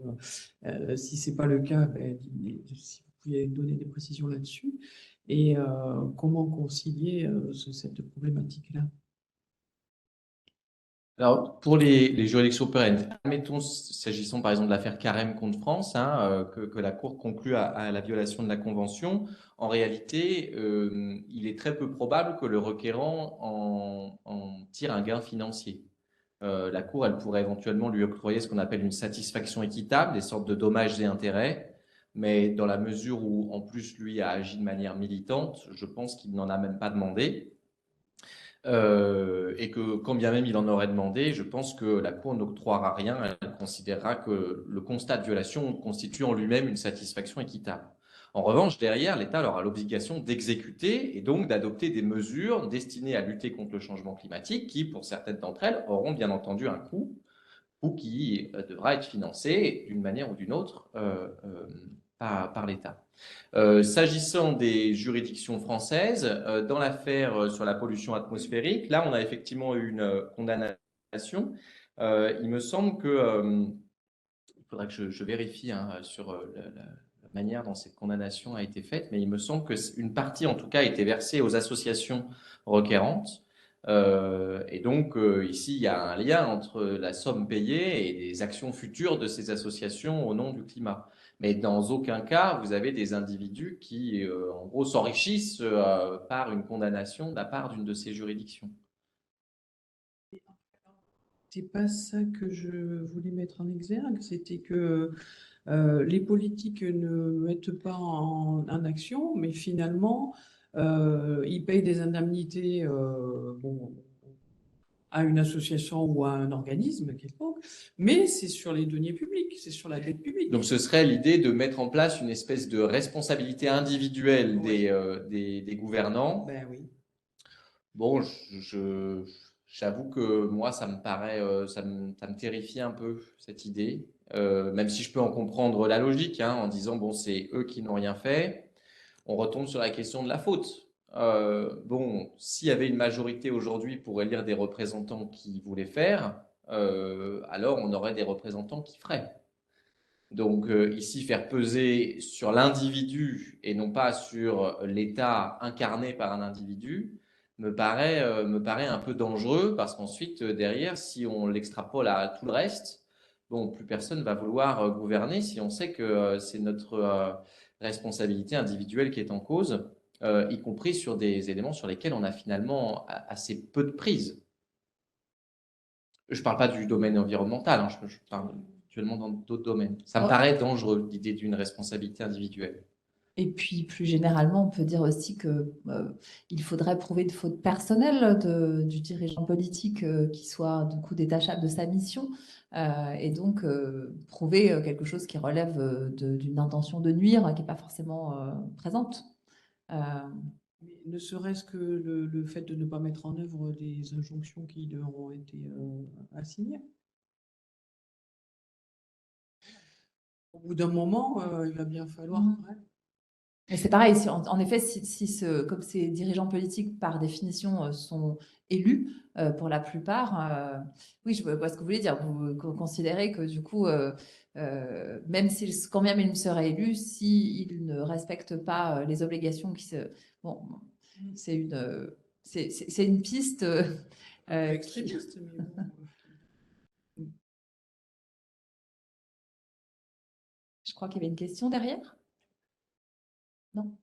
si c'est pas le cas, si vous pouviez donner des précisions là-dessus, et comment concilier cette problématique-là? Alors, pour les juridictions pérennes, admettons, s'agissant par exemple de l'affaire Carême contre France, hein, que la Cour conclut à la violation de la Convention, en réalité, il est très peu probable que le requérant en tire un gain financier. La Cour, elle pourrait éventuellement lui octroyer ce qu'on appelle une satisfaction équitable, des sortes de dommages et intérêts, mais dans la mesure où, en plus, lui a agi de manière militante, je pense qu'il n'en a même pas demandé. Et que quand bien même il en aurait demandé, je pense que la Cour n'octroiera rien, elle considérera que le constat de violation constitue en lui-même une satisfaction équitable. En revanche, derrière, l'État aura l'obligation d'exécuter et donc d'adopter des mesures destinées à lutter contre le changement climatique qui, pour certaines d'entre elles, auront bien entendu un coût ou qui devra être financé d'une manière ou d'une autre par l'État. S'agissant des juridictions françaises, dans l'affaire sur la pollution atmosphérique, là, on a effectivement eu une condamnation. Il me semble que, il faudra que je vérifie hein, sur la manière dont cette condamnation a été faite, mais il me semble qu'une partie, en tout cas, a été versée aux associations requérantes. Et donc, ici, il y a un lien entre la somme payée et les actions futures de ces associations au nom du climat. Mais dans aucun cas, vous avez des individus qui, en gros, s'enrichissent par une condamnation de la part d'une de ces juridictions. C'est pas ça que je voulais mettre en exergue, c'était que les politiques ne mettent pas en action, mais finalement, ils payent des indemnités bon, à une association ou à un organisme quelconque, mais c'est sur les deniers publics, c'est sur la dette publique. Donc, ce serait l'idée de mettre en place une espèce de responsabilité individuelle Oui. des gouvernants. Ben oui. Bon, j'avoue que moi, ça me paraît, ça me terrifie un peu, cette idée. Même si je peux en comprendre la logique, hein, en disant, bon, c'est eux qui n'ont rien fait. On retombe sur la question de la faute. Bon, s'il y avait une majorité aujourd'hui pour élire des représentants qui voulaient faire, alors on aurait des représentants qui feraient. Donc ici, faire peser sur l'individu et non pas sur l'État incarné par un individu me paraît un peu dangereux parce qu'ensuite, derrière, si on l'extrapole à tout le reste, bon, plus personne va vouloir gouverner si on sait que c'est notre responsabilité individuelle qui est en cause, y compris sur des éléments sur lesquels on a finalement assez peu de prise. Je ne parle pas du domaine environnemental, hein, je parle actuellement dans d'autres domaines. Ça me paraît dangereux, l'idée d'une responsabilité individuelle. Et puis, plus généralement, on peut dire aussi que il faudrait prouver une faute personnelle du dirigeant politique qui soit du coup détachable de sa mission et donc prouver quelque chose qui relève d'une intention de nuire qui n'est pas forcément présente. Mais ne serait-ce que le fait de ne pas mettre en œuvre des injonctions qui leur ont été assignées. Au bout d'un moment, il va bien falloir. Ouais. Et c'est pareil, en effet, comme ces dirigeants politiques, par définition, sont élus pour la plupart, oui, je vois ce que vous voulez dire. Vous considérez que du coup, même quand même ils seraient élus, s'ils ne respectent pas les obligations qui se... Bon, c'est une piste. Extrémiste, mais bon. Je crois qu'il y avait une question derrière. Non.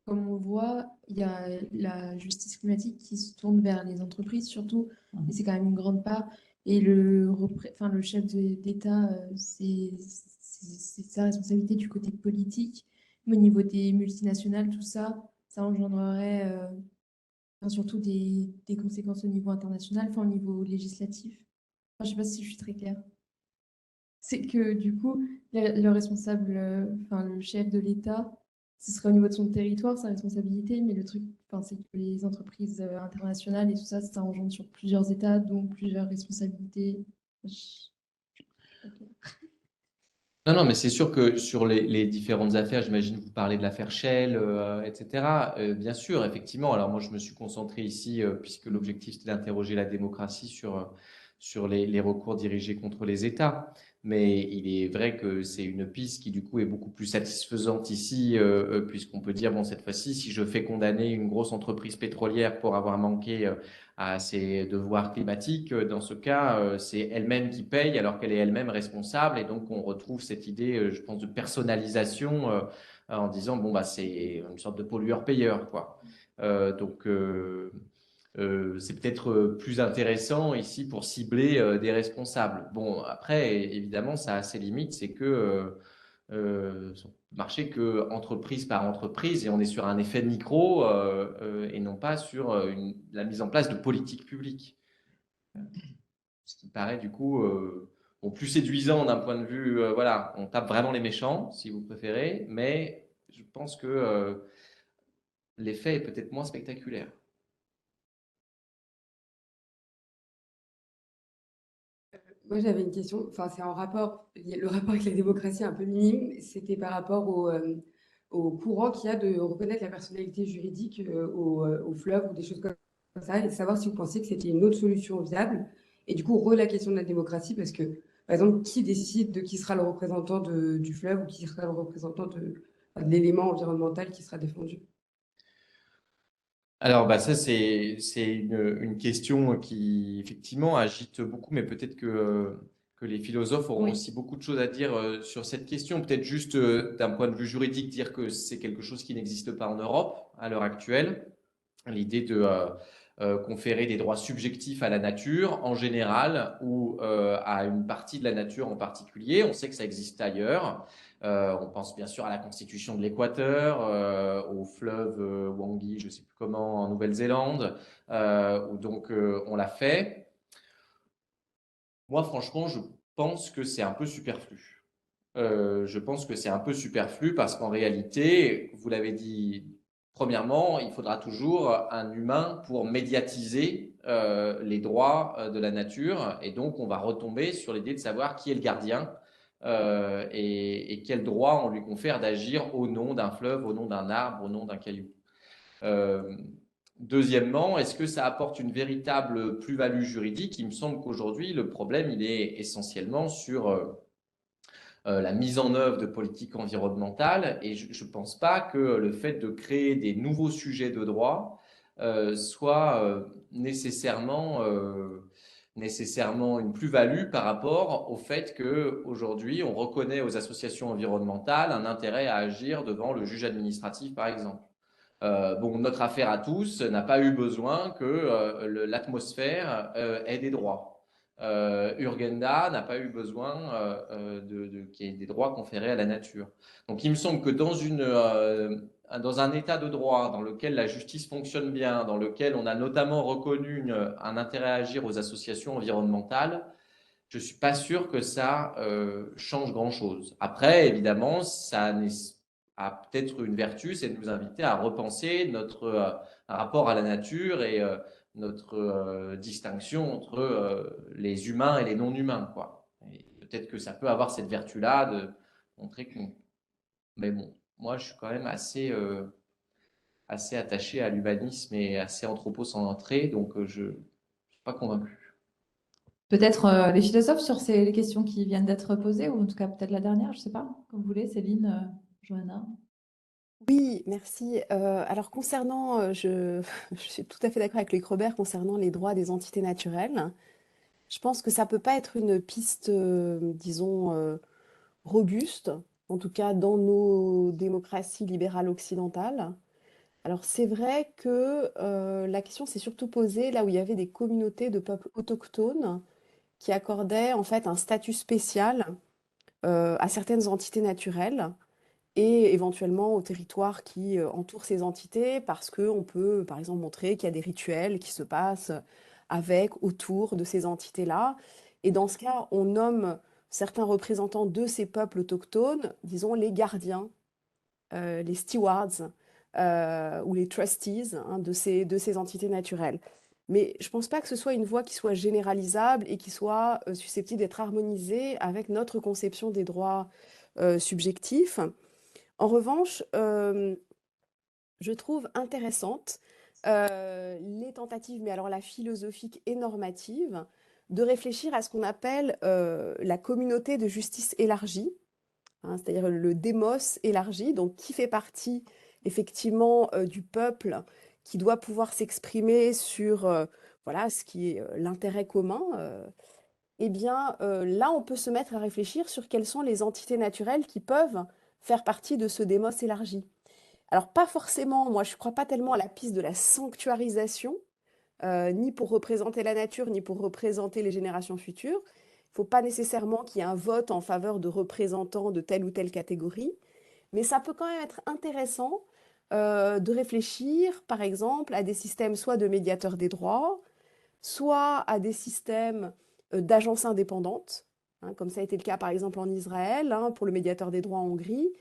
Comme on voit, il y a la justice climatique qui se tourne vers les entreprises surtout, et c'est quand même une grande part. Et le chef d'État, c'est sa responsabilité du côté politique. Mais au niveau des multinationales, tout ça, ça engendrerait surtout des conséquences au niveau international, enfin au niveau législatif. Enfin, je ne sais pas si je suis très claire. C'est que du coup, le responsable, le chef de l'État, ce serait au niveau de son territoire, sa responsabilité, mais le truc, c'est que les entreprises internationales et tout ça, ça engendre sur plusieurs États, donc plusieurs responsabilités. Non, mais c'est sûr que sur les différentes affaires, j'imagine que vous parlez de l'affaire Shell, etc. Bien sûr, effectivement. Alors moi, je me suis concentré ici, puisque l'objectif, c'était d'interroger la démocratie sur les recours dirigés contre les États. Mais il est vrai que c'est une piste qui, du coup, est beaucoup plus satisfaisante ici, puisqu'on peut dire, bon, cette fois-ci, si je fais condamner une grosse entreprise pétrolière pour avoir manqué à ses devoirs climatiques, dans ce cas, c'est elle-même qui paye alors qu'elle est elle-même responsable. Et donc, on retrouve cette idée, je pense, de personnalisation en disant, bon, bah, c'est une sorte de pollueur-payeur, quoi. Donc, c'est peut-être plus intéressant ici pour cibler des responsables. Bon, après, évidemment, ça a ses limites, c'est que marcher que entreprise par entreprise et on est sur un effet micro et non pas sur la mise en place de politiques publiques. Ce qui paraît du coup bon, plus séduisant d'un point de vue, voilà, on tape vraiment les méchants, si vous préférez, mais je pense que l'effet est peut-être moins spectaculaire. Moi, j'avais une question, enfin, c'est en rapport, le rapport avec la démocratie est un peu minime, c'était par rapport au courant qu'il y a de reconnaître la personnalité juridique au fleuve ou des choses comme ça, et de savoir si vous pensiez que c'était une autre solution viable. Et du coup, la question de la démocratie, parce que, par exemple, qui décide de qui sera le représentant du fleuve ou qui sera le représentant de l'élément environnemental qui sera défendu? Alors, bah, ça, c'est une question qui, effectivement, agite beaucoup, mais peut-être que les philosophes auront Oui. aussi beaucoup de choses à dire sur cette question. Peut-être juste d'un point de vue juridique, dire que c'est quelque chose qui n'existe pas en Europe à l'heure actuelle. L'idée de conférer des droits subjectifs à la nature en général ou à une partie de la nature en particulier. On sait que ça existe ailleurs. On pense bien sûr à la constitution de l'Équateur, au fleuve Wangi, je ne sais plus comment, en Nouvelle-Zélande, où donc on l'a fait. Moi, franchement, je pense que c'est un peu superflu. Je pense que c'est un peu superflu parce qu'en réalité, vous l'avez dit, premièrement, il faudra toujours un humain pour médiatiser les droits de la nature. Et donc, on va retomber sur l'idée de savoir qui est le gardien et quel droit on lui confère d'agir au nom d'un fleuve, au nom d'un arbre, au nom d'un caillou. Euh, Deuxièmement, est-ce que ça apporte une véritable plus-value juridique? Il me semble qu'aujourd'hui, le problème, il est essentiellement sur la mise en œuvre de politiques environnementales. Et je ne pense pas que le fait de créer des nouveaux sujets de droit soit nécessairement une plus-value par rapport au fait qu'aujourd'hui, on reconnaît aux associations environnementales un intérêt à agir devant le juge administratif, par exemple. Bon, notre affaire à tous n'a pas eu besoin que l'atmosphère ait des droits. Urgenda n'a pas eu besoin qu'il y ait des droits conférés à la nature. Donc, il me semble que dans un état de droit dans lequel la justice fonctionne bien, dans lequel on a notamment reconnu un intérêt à agir aux associations environnementales, je ne suis pas sûr que ça change grand-chose. Après, évidemment, ça a peut-être une vertu, c'est de nous inviter à repenser notre rapport à la nature et notre distinction entre les humains et les non-humains, quoi. Et peut-être que ça peut avoir cette vertu-là de montrer qu'on... Mais bon, moi, je suis quand même assez attaché à l'humanisme et assez anthropocentré, donc je ne suis pas convaincu. Peut-être les philosophes sur les questions qui viennent d'être posées, ou en tout cas peut-être la dernière, je ne sais pas, comme vous voulez, Céline, Johanna. Oui, merci. Alors concernant, je suis tout à fait d'accord avec Luc Robert concernant les droits des entités naturelles. Je pense que ça peut pas être une piste, disons, robuste, en tout cas dans nos démocraties libérales occidentales. Alors c'est vrai que la question s'est surtout posée là où il y avait des communautés de peuples autochtones qui accordaient en fait un statut spécial à certaines entités naturelles et éventuellement aux territoires qui entourent ces entités, parce qu'on peut, par exemple, montrer qu'il y a des rituels qui se passent avec, autour de ces entités-là. Et dans ce cas, on nomme certains représentants de ces peuples autochtones, disons les gardiens, les stewards ou les trustees hein, de ces entités naturelles. Mais je ne pense pas que ce soit une voie qui soit généralisable et qui soit susceptible d'être harmonisée avec notre conception des droits subjectifs. En revanche, je trouve intéressante les tentatives, mais alors la philosophique et normative, de réfléchir à ce qu'on appelle la communauté de justice élargie, hein, c'est-à-dire le démos élargi, donc qui fait partie effectivement du peuple, qui doit pouvoir s'exprimer sur voilà, ce qui est l'intérêt commun. Eh bien, là, on peut se mettre à réfléchir sur quelles sont les entités naturelles qui peuvent faire partie de ce démos élargi. Alors, pas forcément, moi, je ne crois pas tellement à la piste de la sanctuarisation, ni pour représenter la nature, ni pour représenter les générations futures. Il ne faut pas nécessairement qu'il y ait un vote en faveur de représentants de telle ou telle catégorie, mais ça peut quand même être intéressant de réfléchir, par exemple, à des systèmes soit de médiateurs des droits, soit à des systèmes d'agences indépendantes, hein, comme ça a été le cas par exemple en Israël, hein, pour le médiateur des droits en Hongrie,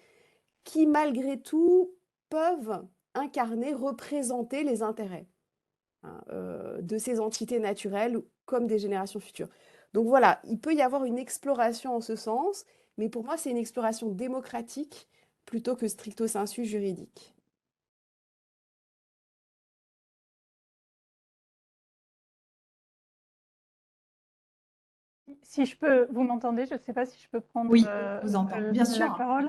qui malgré tout peuvent incarner, représenter les intérêts, hein, de ces entités naturelles comme des générations futures. Donc voilà, il peut y avoir une exploration en ce sens, mais pour moi c'est une exploration démocratique plutôt que stricto sensu juridique. Si je peux, vous m'entendez? Je ne sais pas si je peux prendre Oui, je vous entends. Bien sûr, la hein, parole.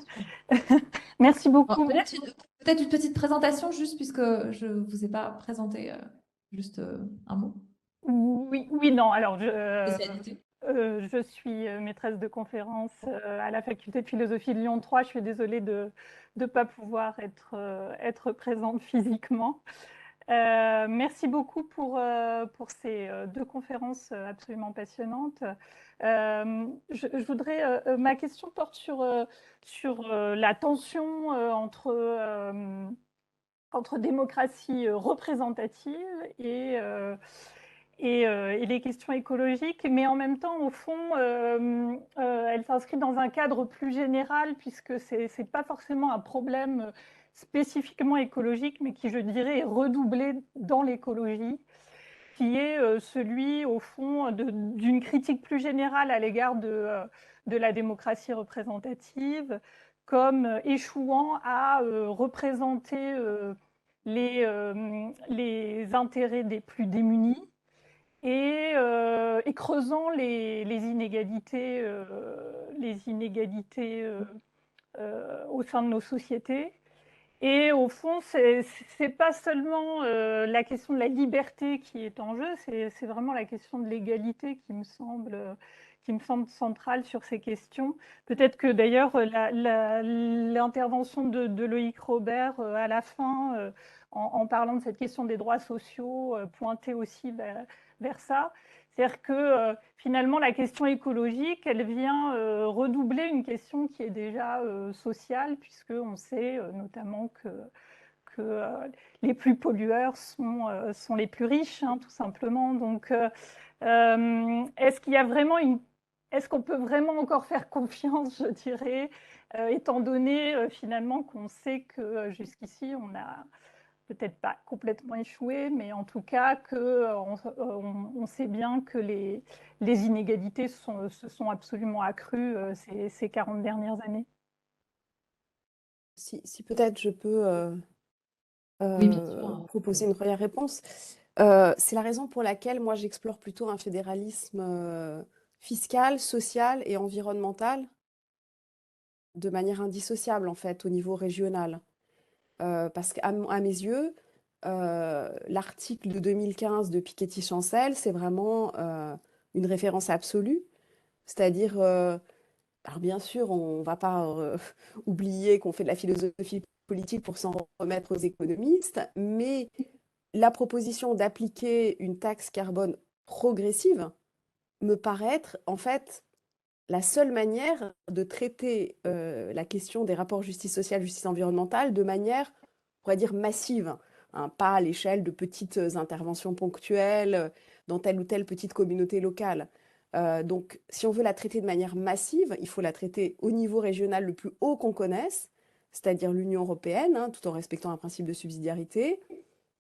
bien sûr. Merci Bon, beaucoup. peut-être une petite présentation, juste puisque je ne vous ai pas présenté, juste un mot. Oui, oui, non. Alors, Spécialité. je suis maîtresse de conférence à la faculté de philosophie de Lyon 3. Je suis désolée de ne pas pouvoir être présente physiquement. Merci beaucoup pour ces deux conférences absolument passionnantes. Je voudrais, ma question porte sur la tension entre démocratie représentative et les questions écologiques, mais en même temps, au fond, elle s'inscrit dans un cadre plus général, puisque ce n'est pas forcément un problème spécifiquement écologique, mais qui, je dirais, est redoublé dans l'écologie, qui est celui, au fond, d'une critique plus générale à l'égard de la démocratie représentative, comme échouant à représenter les intérêts des plus démunis et creusant les inégalités, au sein de nos sociétés. Et au fond, c'est pas seulement la question de la liberté qui est en jeu, c'est vraiment la question de l'égalité qui me semble centrale sur ces questions. Peut-être que d'ailleurs l'intervention de Loïc Robert à la fin, en parlant de cette question des droits sociaux, pointait aussi vers ça. C'est-à-dire que finalement, la question écologique, elle vient redoubler une question qui est déjà sociale, puisqu'on sait notamment que les plus pollueurs sont les plus riches, hein, tout simplement. Donc, est-ce qu'on peut vraiment encore faire confiance, je dirais, étant donné finalement qu'on sait que jusqu'ici, on a peut-être pas complètement échoué, mais en tout cas on sait bien que les inégalités se sont absolument accrues ces 40 dernières années. Si peut-être je peux Oui, bien sûr. proposer une première réponse. C'est la raison pour laquelle moi j'explore plutôt un fédéralisme fiscal, social et environnemental de manière indissociable en fait au niveau régional. Parce qu'à mes yeux, l'article de 2015 de Piketty-Chancel, c'est vraiment une référence absolue. C'est-à-dire, alors bien sûr, on ne va pas oublier qu'on fait de la philosophie politique pour s'en remettre aux économistes, mais la proposition d'appliquer une taxe carbone progressive me paraît être en fait la seule manière de traiter la question des rapports justice sociale, justice environnementale de manière, on pourrait dire, massive, hein, pas à l'échelle de petites interventions ponctuelles dans telle ou telle petite communauté locale. Donc, si on veut la traiter de manière massive, il faut la traiter au niveau régional le plus haut qu'on connaisse, c'est-à-dire l'Union européenne, hein, tout en respectant un principe de subsidiarité.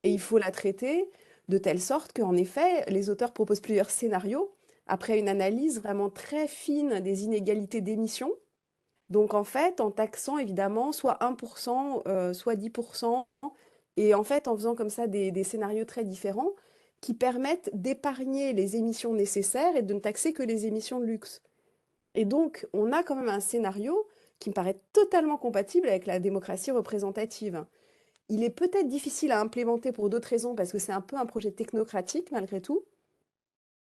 Et il faut la traiter de telle sorte qu'en effet, les auteurs proposent plusieurs scénarios après une analyse vraiment très fine des inégalités d'émissions. Donc en fait, en taxant évidemment soit 1%, soit 10%, et en fait en faisant comme ça des scénarios très différents qui permettent d'épargner les émissions nécessaires et de ne taxer que les émissions de luxe. Et donc, on a quand même un scénario qui me paraît totalement compatible avec la démocratie représentative. Il est peut-être difficile à implémenter pour d'autres raisons, parce que c'est un peu un projet technocratique malgré tout,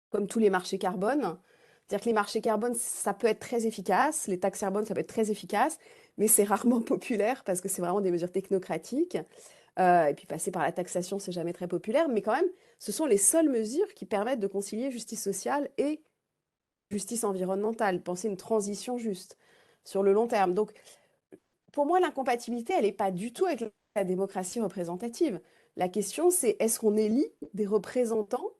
comme tous les marchés carbone. C'est-à-dire que les marchés carbone, ça peut être très efficace, les taxes carbone, ça peut être très efficace, mais c'est rarement populaire parce que c'est vraiment des mesures technocratiques. Et puis passer par la taxation, c'est jamais très populaire, mais quand même, ce sont les seules mesures qui permettent de concilier justice sociale et justice environnementale, penser une transition juste sur le long terme. Donc, pour moi, l'incompatibilité, elle n'est pas du tout avec la démocratie représentative. La question, c'est est-ce qu'on élit des représentants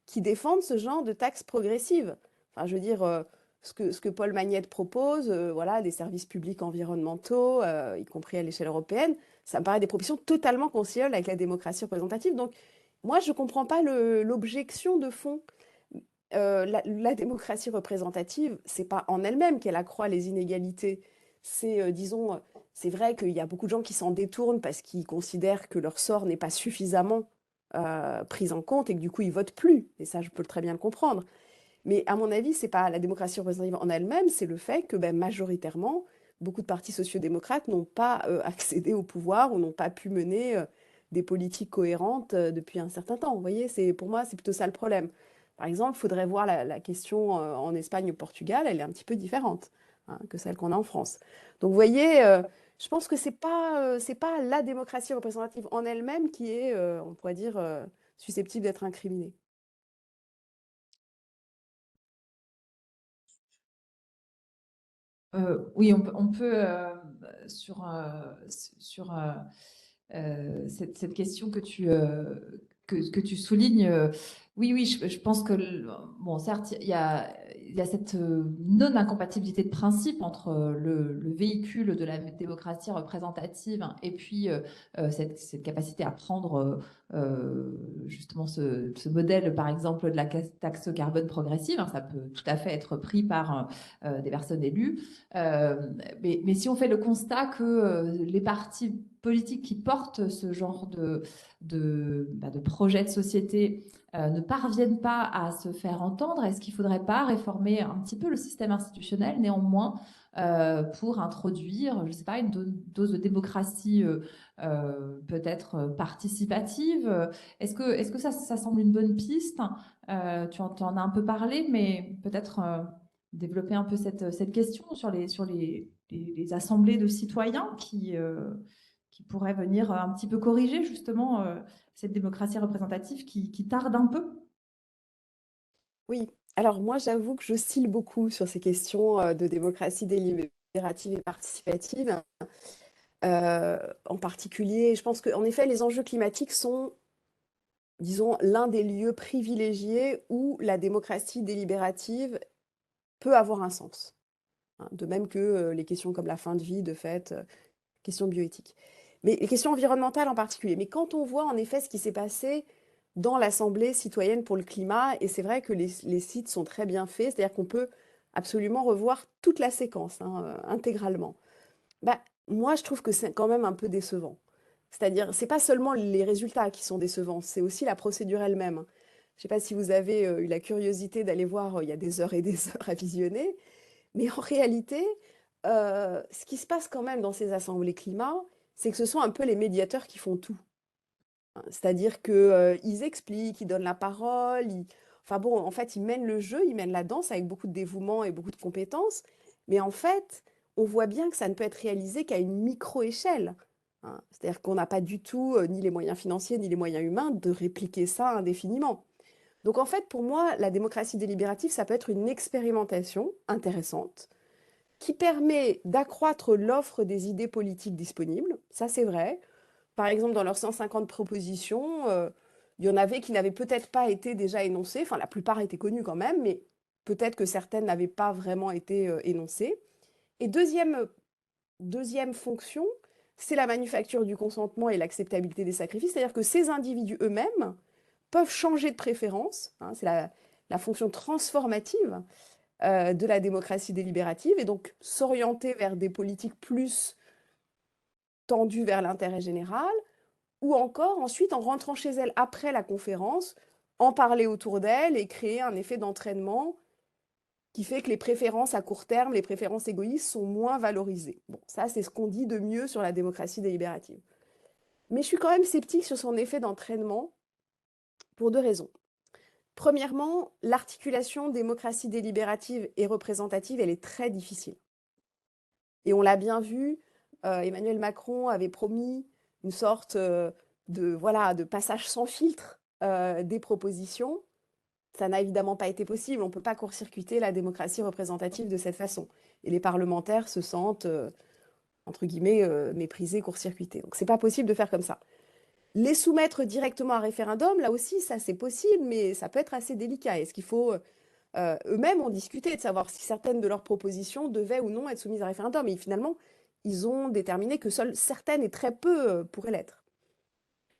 qui défendent ce genre de taxes progressives? Enfin, je veux dire, ce que Paul Magnette propose, voilà, des services publics environnementaux, y compris à l'échelle européenne, ça me paraît des propositions totalement conciliables avec la démocratie représentative. Donc, moi, je ne comprends pas l'objection de fond. La démocratie représentative, c'est pas en elle-même qu'elle accroît les inégalités. C'est, disons, c'est vrai qu'il y a beaucoup de gens qui s'en détournent parce qu'ils considèrent que leur sort n'est pas suffisamment pris en compte et que du coup ils votent plus. Et ça, je peux très bien le comprendre. Mais à mon avis, c'est pas la démocratie représentative en elle-même, c'est le fait que ben, majoritairement, beaucoup de partis sociodémocrates n'ont pas accédé au pouvoir ou n'ont pas pu mener des politiques cohérentes depuis un certain temps. Vous voyez, pour moi, c'est plutôt ça le problème. Par exemple, il faudrait voir la question en Espagne ou au Portugal, elle est un petit peu différente hein, que celle qu'on a en France. Donc, vous voyez, je pense que c'est pas la démocratie représentative en elle-même qui est, on pourrait dire, susceptible d'être incriminée. Oui, on peut sur, cette question que tu soulignes. Oui, oui, je pense que, bon, certes, il y a cette non-incompatibilité de principe entre le véhicule de la démocratie représentative et puis cette capacité à prendre justement ce modèle, par exemple, de la taxe carbone progressive. Hein, ça peut tout à fait être pris par des personnes élues. Mais si on fait le constat que les partis politiques qui portent ce genre de projets de société ne parviennent pas à se faire entendre, est-ce qu'il ne faudrait pas réformer un petit peu le système institutionnel néanmoins pour introduire, je ne sais pas, une dose de démocratie peut-être participative? Est-ce que ça semble une bonne piste? Tu en as un peu parlé, mais peut-être développer un peu cette question sur les assemblées de citoyens qui pourraient venir un petit peu corriger justement cette démocratie représentative qui tarde un peu. Oui, alors moi j'avoue que j'oscille beaucoup sur ces questions de démocratie délibérative et participative. En particulier, je pense qu'en effet, les enjeux climatiques sont, disons, l'un des lieux privilégiés où la démocratie délibérative peut avoir un sens. Hein, de même que les questions comme la fin de vie, de fait, questions bioéthiques. Mais les questions environnementales en particulier. Mais quand on voit en effet ce qui s'est passé dans l'Assemblée citoyenne pour le climat, et c'est vrai que les sites sont très bien faits, c'est-à-dire qu'on peut absolument revoir toute la séquence, hein, intégralement. Bah, moi, je trouve que c'est quand même un peu décevant. C'est-à-dire, c'est pas seulement les résultats qui sont décevants, c'est aussi la procédure elle-même. Je ne sais pas si vous avez eu la curiosité d'aller voir, il y a des heures et des heures à visionner, mais en réalité, ce qui se passe quand même dans ces assemblées climat, c'est que ce sont un peu les médiateurs qui font tout. Hein. C'est-à-dire qu'ils expliquent, ils donnent la parole, enfin bon, en fait, ils mènent le jeu, ils mènent la danse avec beaucoup de dévouement et beaucoup de compétences, mais en fait, on voit bien que ça ne peut être réalisé qu'à une micro-échelle. Hein. C'est-à-dire qu'on n'a pas du tout ni les moyens financiers ni les moyens humains de répliquer ça indéfiniment. Donc en fait, pour moi, la démocratie délibérative, ça peut être une expérimentation intéressante qui permet d'accroître l'offre des idées politiques disponibles. Ça, c'est vrai. Par exemple, dans leurs 150 propositions, il y en avait qui n'avaient peut-être pas été déjà énoncées. Enfin, la plupart étaient connues quand même, mais peut-être que certaines n'avaient pas vraiment été énoncées. Et deuxième fonction, c'est la manufacture du consentement et l'acceptabilité des sacrifices. C'est-à-dire que ces individus eux-mêmes peuvent changer de préférence. Hein, c'est la fonction transformative de la démocratie délibérative et donc s'orienter vers des politiques plus tendues vers l'intérêt général ou encore ensuite en rentrant chez elles après la conférence, en parler autour d'elle et créer un effet d'entraînement qui fait que les préférences à court terme, les préférences égoïstes sont moins valorisées. Bon, ça, c'est ce qu'on dit de mieux sur la démocratie délibérative. Mais je suis quand même sceptique sur son effet d'entraînement pour 2 raisons. Premièrement, l'articulation démocratie délibérative et représentative, elle est très difficile. Et on l'a bien vu, Emmanuel Macron avait promis une sorte de passage sans filtre des propositions. Ça n'a évidemment pas été possible. On ne peut pas court-circuiter la démocratie représentative de cette façon. Et les parlementaires se sentent, entre guillemets, méprisés, court-circuités. Donc, ce n'est pas possible de faire comme ça. Les soumettre directement à référendum, là aussi, ça c'est possible, mais ça peut être assez délicat. Est-ce qu'il faut eux-mêmes en discuter, de savoir si certaines de leurs propositions devaient ou non être soumises à référendum. Et finalement, ils ont déterminé que seules certaines et très peu pourraient l'être.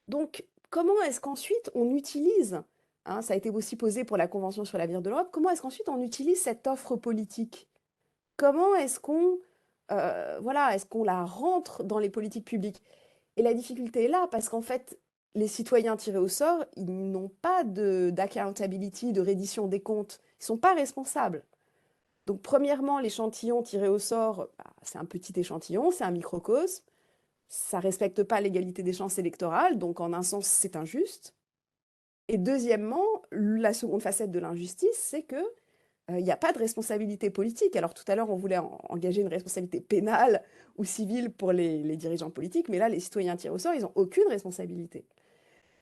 Donc, comment est-ce qu'ensuite on utilise, hein, ça a été aussi posé pour la Convention sur l'avenir de l'Europe, comment est-ce qu'ensuite on utilise cette offre politique? Comment est-ce qu'on est-ce qu'on la rentre dans les politiques publiques? Et la difficulté est là, parce qu'en fait, les citoyens tirés au sort, ils n'ont pas d'accountability, de reddition des comptes. Ils ne sont pas responsables. Donc, premièrement, l'échantillon tiré au sort, c'est un petit échantillon, c'est un microcosme. Ça ne respecte pas l'égalité des chances électorales, donc en un sens, c'est injuste. Et deuxièmement, la seconde facette de l'injustice, c'est que il n'y a pas de responsabilité politique. Alors tout à l'heure, on voulait engager une responsabilité pénale ou civile pour les dirigeants politiques, mais là, les citoyens tirés au sort, ils n'ont aucune responsabilité.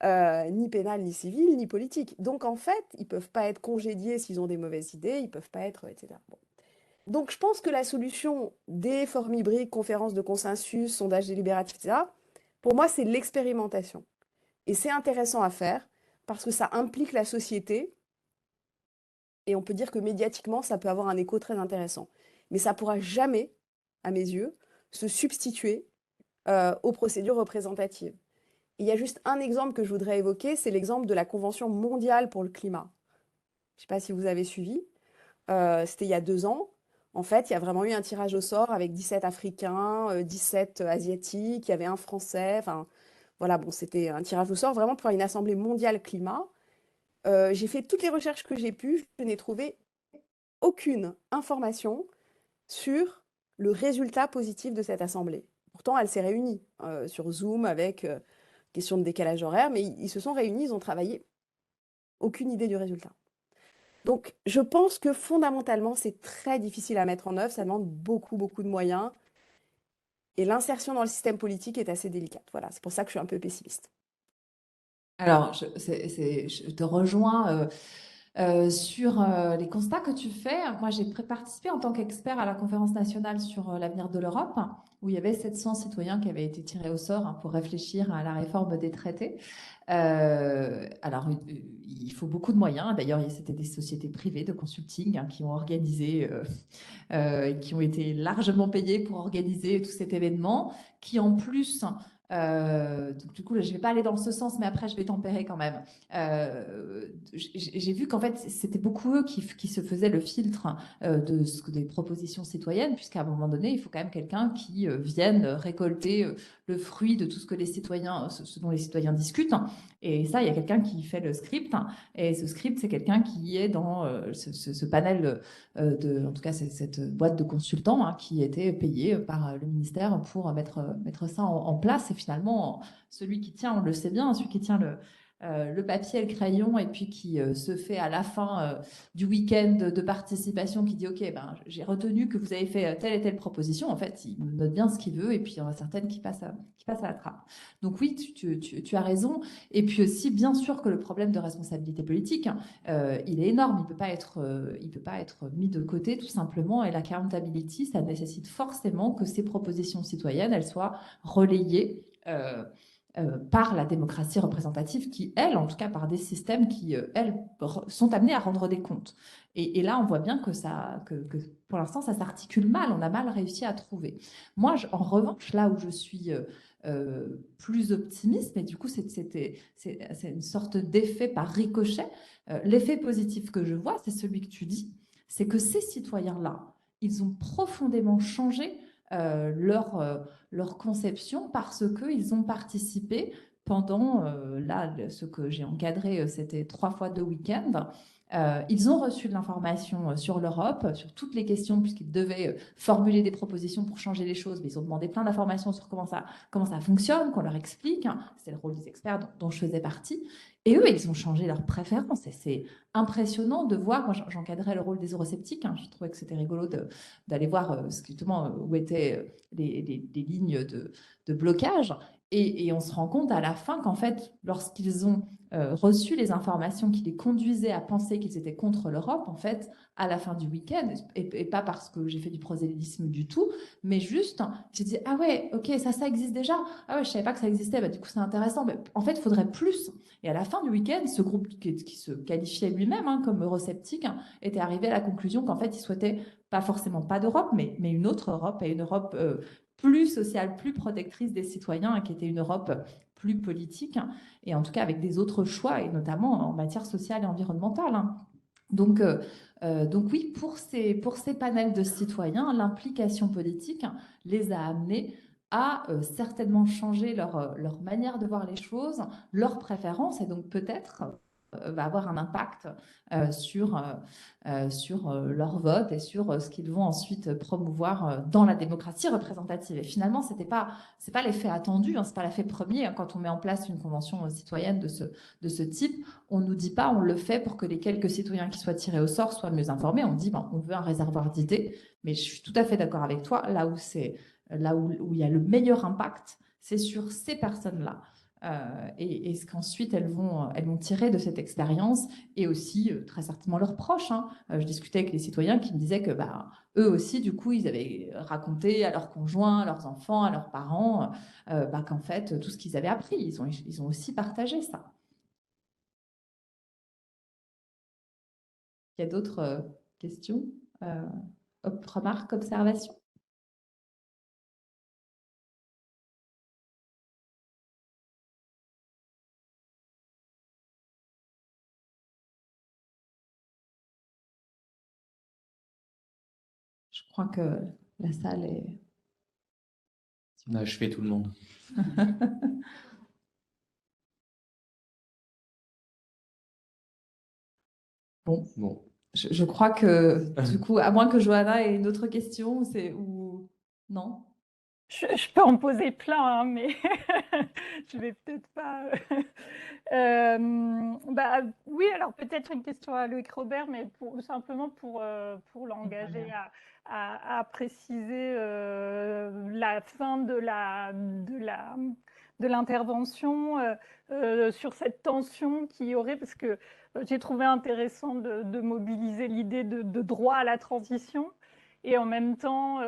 Ni pénale, ni civile, ni politique. Donc en fait, ils ne peuvent pas être congédiés s'ils ont des mauvaises idées, ils ne peuvent pas être, etc. Bon. Donc je pense que la solution des formes hybrides, conférences de consensus, sondages délibératifs, etc., pour moi, c'est l'expérimentation. Et c'est intéressant à faire parce que ça implique la société. Et on peut dire que médiatiquement, ça peut avoir un écho très intéressant. Mais ça ne pourra jamais, à mes yeux, se substituer aux procédures représentatives. Et il y a juste un exemple que je voudrais évoquer, c'est l'exemple de la Convention mondiale pour le climat. Je ne sais pas si vous avez suivi. C'était il y a 2 ans. En fait, il y a vraiment eu un tirage au sort avec 17 Africains, 17 Asiatiques, il y avait un Français. Enfin, voilà, bon, c'était un tirage au sort vraiment pour une assemblée mondiale climat. J'ai fait toutes les recherches que j'ai pu, je n'ai trouvé aucune information sur le résultat positif de cette assemblée. Pourtant, elle s'est réunie sur Zoom avec question de décalage horaire, mais ils se sont réunis, ils ont travaillé. Aucune idée du résultat. Donc, je pense que fondamentalement, c'est très difficile à mettre en œuvre, ça demande beaucoup, beaucoup de moyens. Et l'insertion dans le système politique est assez délicate. Voilà, c'est pour ça que je suis un peu pessimiste. Alors, je te rejoins sur les constats que tu fais. Moi, j'ai participé en tant qu'expert à la conférence nationale sur l'avenir de l'Europe, où il y avait 700 citoyens qui avaient été tirés au sort pour réfléchir à la réforme des traités. Alors, il faut beaucoup de moyens. D'ailleurs, c'était des sociétés privées de consulting qui ont organisé, qui ont été largement payées pour organiser tout cet événement, qui en plus... donc du coup, là, je ne vais pas aller dans ce sens, mais après, je vais tempérer quand même. J'ai vu qu'en fait, c'était beaucoup eux qui se faisaient le filtre des propositions citoyennes, puisqu'à un moment donné, il faut quand même quelqu'un qui vienne récolter le fruit de tout ce que les citoyens, ce dont les citoyens discutent. Et ça, il y a quelqu'un qui fait le script. Et ce script, c'est quelqu'un qui est dans ce panel en tout cas, c'est cette boîte de consultants qui était payée par le ministère pour mettre ça en place. Et finalement, celui qui tient, on le sait bien, celui qui tient le papier et le crayon et puis qui se fait à la fin du week-end de participation, qui dit « Ok, ben, j'ai retenu que vous avez fait telle et telle proposition ». En fait, il note bien ce qu'il veut et puis il y en a certaines qui passent à la trappe. Donc oui, tu as raison. Et puis aussi, bien sûr que le problème de responsabilité politique, il est énorme. Il peut pas être mis de côté tout simplement. Et l'accountability, ça nécessite forcément que ces propositions citoyennes, elles soient relayées par la démocratie représentative qui, elle, en tout cas par des systèmes qui, elles, sont amenés à rendre des comptes. Et là, on voit bien que pour l'instant, ça s'articule mal. On a mal réussi à trouver. Moi, en revanche, là où je suis plus optimiste, mais du coup, c'est une sorte d'effet par ricochet. L'effet positif que je vois, c'est celui que tu dis, c'est que ces citoyens-là, ils ont profondément changé leur conception parce qu'ils ont participé pendant, là, ce que j'ai encadré, c'était 3 fois 2 week-ends. Ils ont reçu de l'information sur l'Europe, sur toutes les questions, puisqu'ils devaient formuler des propositions pour changer les choses, mais ils ont demandé plein d'informations sur comment ça fonctionne, qu'on leur explique. C'est le rôle des experts dont je faisais partie. Et eux, ils ont changé leurs préférences. Et c'est impressionnant de voir, moi j'encadrais le rôle des eurosceptiques, je trouvais que c'était rigolo d'aller voir justement où étaient les lignes de blocage. Et on se rend compte à la fin qu'en fait, lorsqu'ils ont reçu les informations qui les conduisaient à penser qu'ils étaient contre l'Europe, en fait, à la fin du week-end, et pas parce que j'ai fait du prosélytisme du tout, mais juste, j'ai dit, ah ouais, ok, ça existe déjà. Ah ouais, je savais pas que ça existait, bah, du coup, c'est intéressant. Mais en fait, il faudrait plus. Et à la fin du week-end, ce groupe qui se qualifiait lui-même comme eurosceptique était arrivé à la conclusion qu'en fait, il souhaitait pas forcément pas d'Europe, mais une autre Europe, et une Europe plus sociale, plus protectrice des citoyens, qui était une Europe plus politique, et en tout cas avec des autres choix, et notamment en matière sociale et environnementale. Donc oui, pour ces panels de citoyens, l'implication politique les a amenés à certainement changer leur manière de voir les choses, leurs préférences, et donc peut-être va avoir un impact sur leur vote et sur ce qu'ils vont ensuite promouvoir dans la démocratie représentative. Et finalement, c'est pas l'effet attendu, c'est pas l'effet premier. Quand on met en place une convention citoyenne de ce type, on nous dit pas, on le fait pour que les quelques citoyens qui soient tirés au sort soient mieux informés. On dit, on veut un réservoir d'idées. Mais je suis tout à fait d'accord avec toi, là où il y a le meilleur impact, c'est sur ces personnes-là. Et ce qu'ensuite elles vont tirer de cette expérience, et aussi très certainement leurs proches. Je discutais avec les citoyens qui me disaient que eux aussi, du coup, ils avaient raconté à leurs conjoints, à leurs enfants, à leurs parents, qu'en fait, tout ce qu'ils avaient appris, ils ont aussi partagé ça. Il y a d'autres questions, remarques, observations? Je crois que la salle est... On a achevé tout le monde. Bon. Je crois que, du coup, à moins que Johanna ait une autre question, non? Je peux en poser plein, mais je vais peut-être pas. Oui, alors peut-être une question à Loïc Robert, mais simplement pour l'engager à préciser la fin de l'intervention sur cette tension qu'il y aurait, parce que j'ai trouvé intéressant de mobiliser l'idée de droit à la transition. Et en même temps,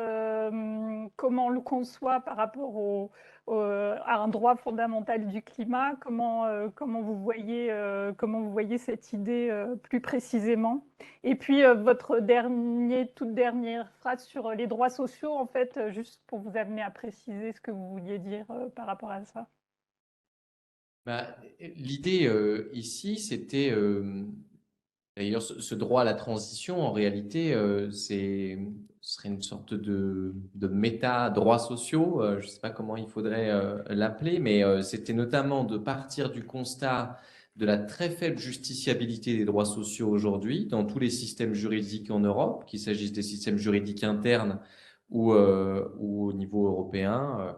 comment on le conçoit par rapport à un droit fondamental du climat, comment vous voyez cette idée plus précisément. Et puis, votre toute dernière phrase sur les droits sociaux, en fait, juste pour vous amener à préciser ce que vous vouliez dire par rapport à ça. L'idée ici, c'était... D'ailleurs, ce droit à la transition, en réalité, ce serait une sorte de méta-droits sociaux, je ne sais pas comment il faudrait l'appeler, mais c'était notamment de partir du constat de la très faible justiciabilité des droits sociaux aujourd'hui dans tous les systèmes juridiques en Europe, qu'il s'agisse des systèmes juridiques internes ou au niveau européen.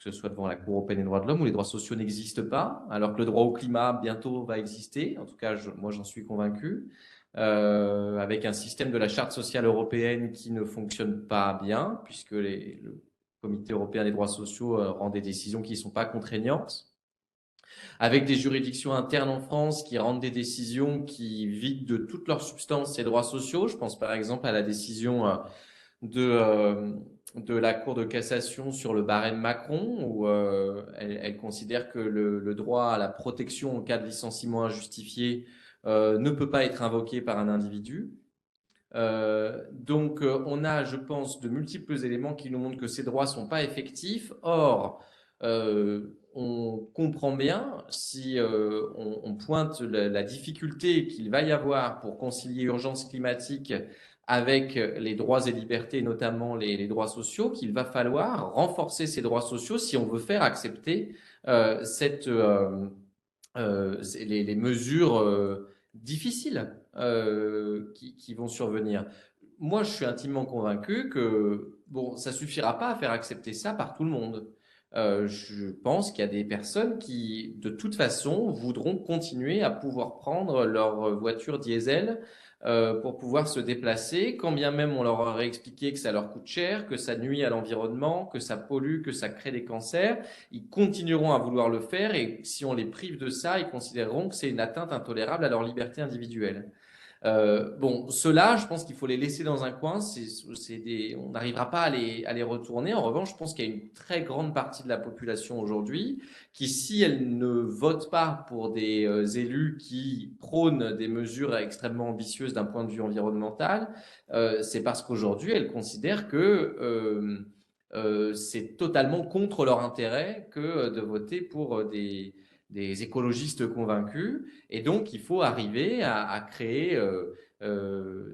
Que ce soit devant la Cour européenne des droits de l'homme, où les droits sociaux n'existent pas, alors que le droit au climat bientôt va exister. En tout cas, moi, j'en suis convaincu. Avec un système de la Charte sociale européenne qui ne fonctionne pas bien, puisque le Comité européen des droits sociaux rend des décisions qui ne sont pas contraignantes. Avec des juridictions internes en France qui rendent des décisions qui vident de toute leur substance ces droits sociaux. Je pense par exemple à la décision de la Cour de cassation sur le barème Macron, où elle considère que le droit à la protection en cas de licenciement injustifié ne peut pas être invoqué par un individu. Donc, on a, je pense, de multiples éléments qui nous montrent que ces droits ne sont pas effectifs. Or, on comprend bien, si on pointe la difficulté qu'il va y avoir pour concilier urgence climatique avec les droits et libertés, notamment les droits sociaux, qu'il va falloir renforcer ces droits sociaux si on veut faire accepter les mesures difficiles qui vont survenir. Moi, je suis intimement convaincu que bon, ça suffira pas à faire accepter ça par tout le monde. Je pense qu'il y a des personnes qui, de toute façon, voudront continuer à pouvoir prendre leur voiture diesel pour pouvoir se déplacer, quand bien même on leur aurait expliqué que ça leur coûte cher, que ça nuit à l'environnement, que ça pollue, que ça crée des cancers. Ils continueront à vouloir le faire et si on les prive de ça, ils considéreront que c'est une atteinte intolérable à leur liberté individuelle. Bon, ceux-là, je pense qu'il faut les laisser dans un coin. On n'arrivera pas à les retourner. En revanche, je pense qu'il y a une très grande partie de la population aujourd'hui qui, si elle ne vote pas pour des élus qui prônent des mesures extrêmement ambitieuses d'un point de vue environnemental, c'est parce qu'aujourd'hui, elle considère que c'est totalement contre leur intérêt que de voter pour des écologistes convaincus. Et donc, il faut arriver à créer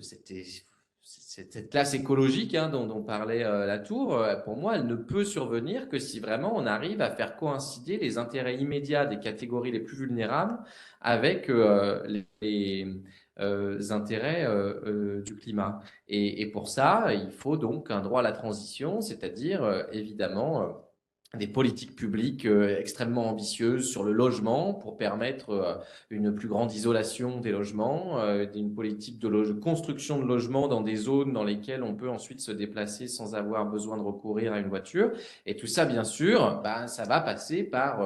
cette classe écologique dont parlait Latour. Pour moi, elle ne peut survenir que si vraiment on arrive à faire coïncider les intérêts immédiats des catégories les plus vulnérables avec les intérêts du climat. Et pour ça, il faut donc un droit à la transition, c'est-à-dire évidemment des politiques publiques extrêmement ambitieuses sur le logement pour permettre une plus grande isolation des logements, une politique de construction de logements dans des zones dans lesquelles on peut ensuite se déplacer sans avoir besoin de recourir à une voiture. Et tout ça, bien sûr, ça va passer par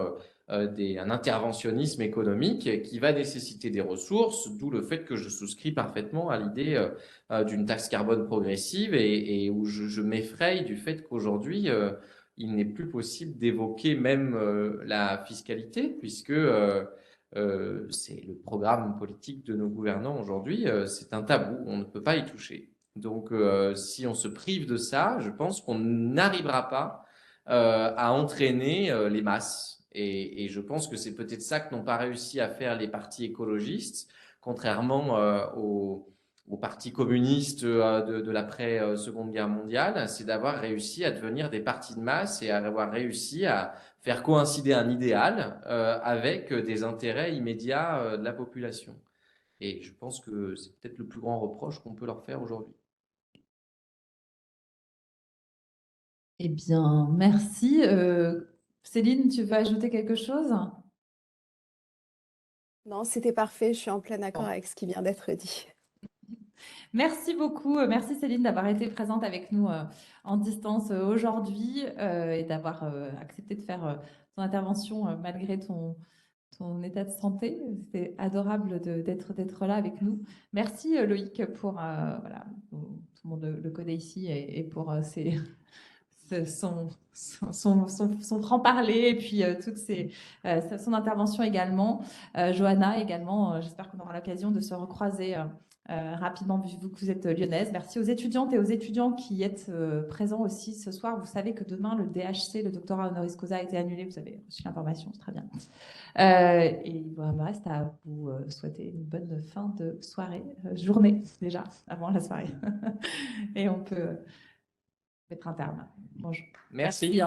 un interventionnisme économique qui va nécessiter des ressources, d'où le fait que je souscris parfaitement à l'idée d'une taxe carbone progressive et où je m'effraie du fait qu'aujourd'hui, il n'est plus possible d'évoquer même la fiscalité, puisque c'est le programme politique de nos gouvernants aujourd'hui, c'est un tabou, on ne peut pas y toucher. Donc, si on se prive de ça, je pense qu'on n'arrivera pas à entraîner les masses. Et je pense que c'est peut-être ça que n'ont pas réussi à faire les partis écologistes, contrairement au parti communiste de l'après-Seconde Guerre mondiale, c'est d'avoir réussi à devenir des partis de masse et à avoir réussi à faire coïncider un idéal avec des intérêts immédiats de la population. Et je pense que c'est peut-être le plus grand reproche qu'on peut leur faire aujourd'hui. Eh bien, merci. Céline, tu veux ajouter quelque chose? Non, c'était parfait. Je suis en plein accord Bon. avec ce qui vient d'être dit. Merci beaucoup. Merci Céline d'avoir été présente avec nous en distance aujourd'hui et d'avoir accepté de faire ton intervention malgré ton état de santé. C'était adorable d'être là avec nous. Merci Loïc pour, voilà, tout le monde le connaît ici et pour son franc-parler et puis son intervention également. Johanna également, j'espère qu'on aura l'occasion de se recroiser rapidement vu que vous êtes lyonnaise. Merci aux étudiantes et aux étudiants qui êtes présents aussi ce soir. Vous savez que demain, le DHC, le doctorat honoris causa, a été annulé. Vous avez reçu l'information, c'est très bien. Et il me reste à vous souhaiter une bonne fin de soirée, journée déjà, avant la soirée. Et on peut mettre un terme. Bonjour. Merci.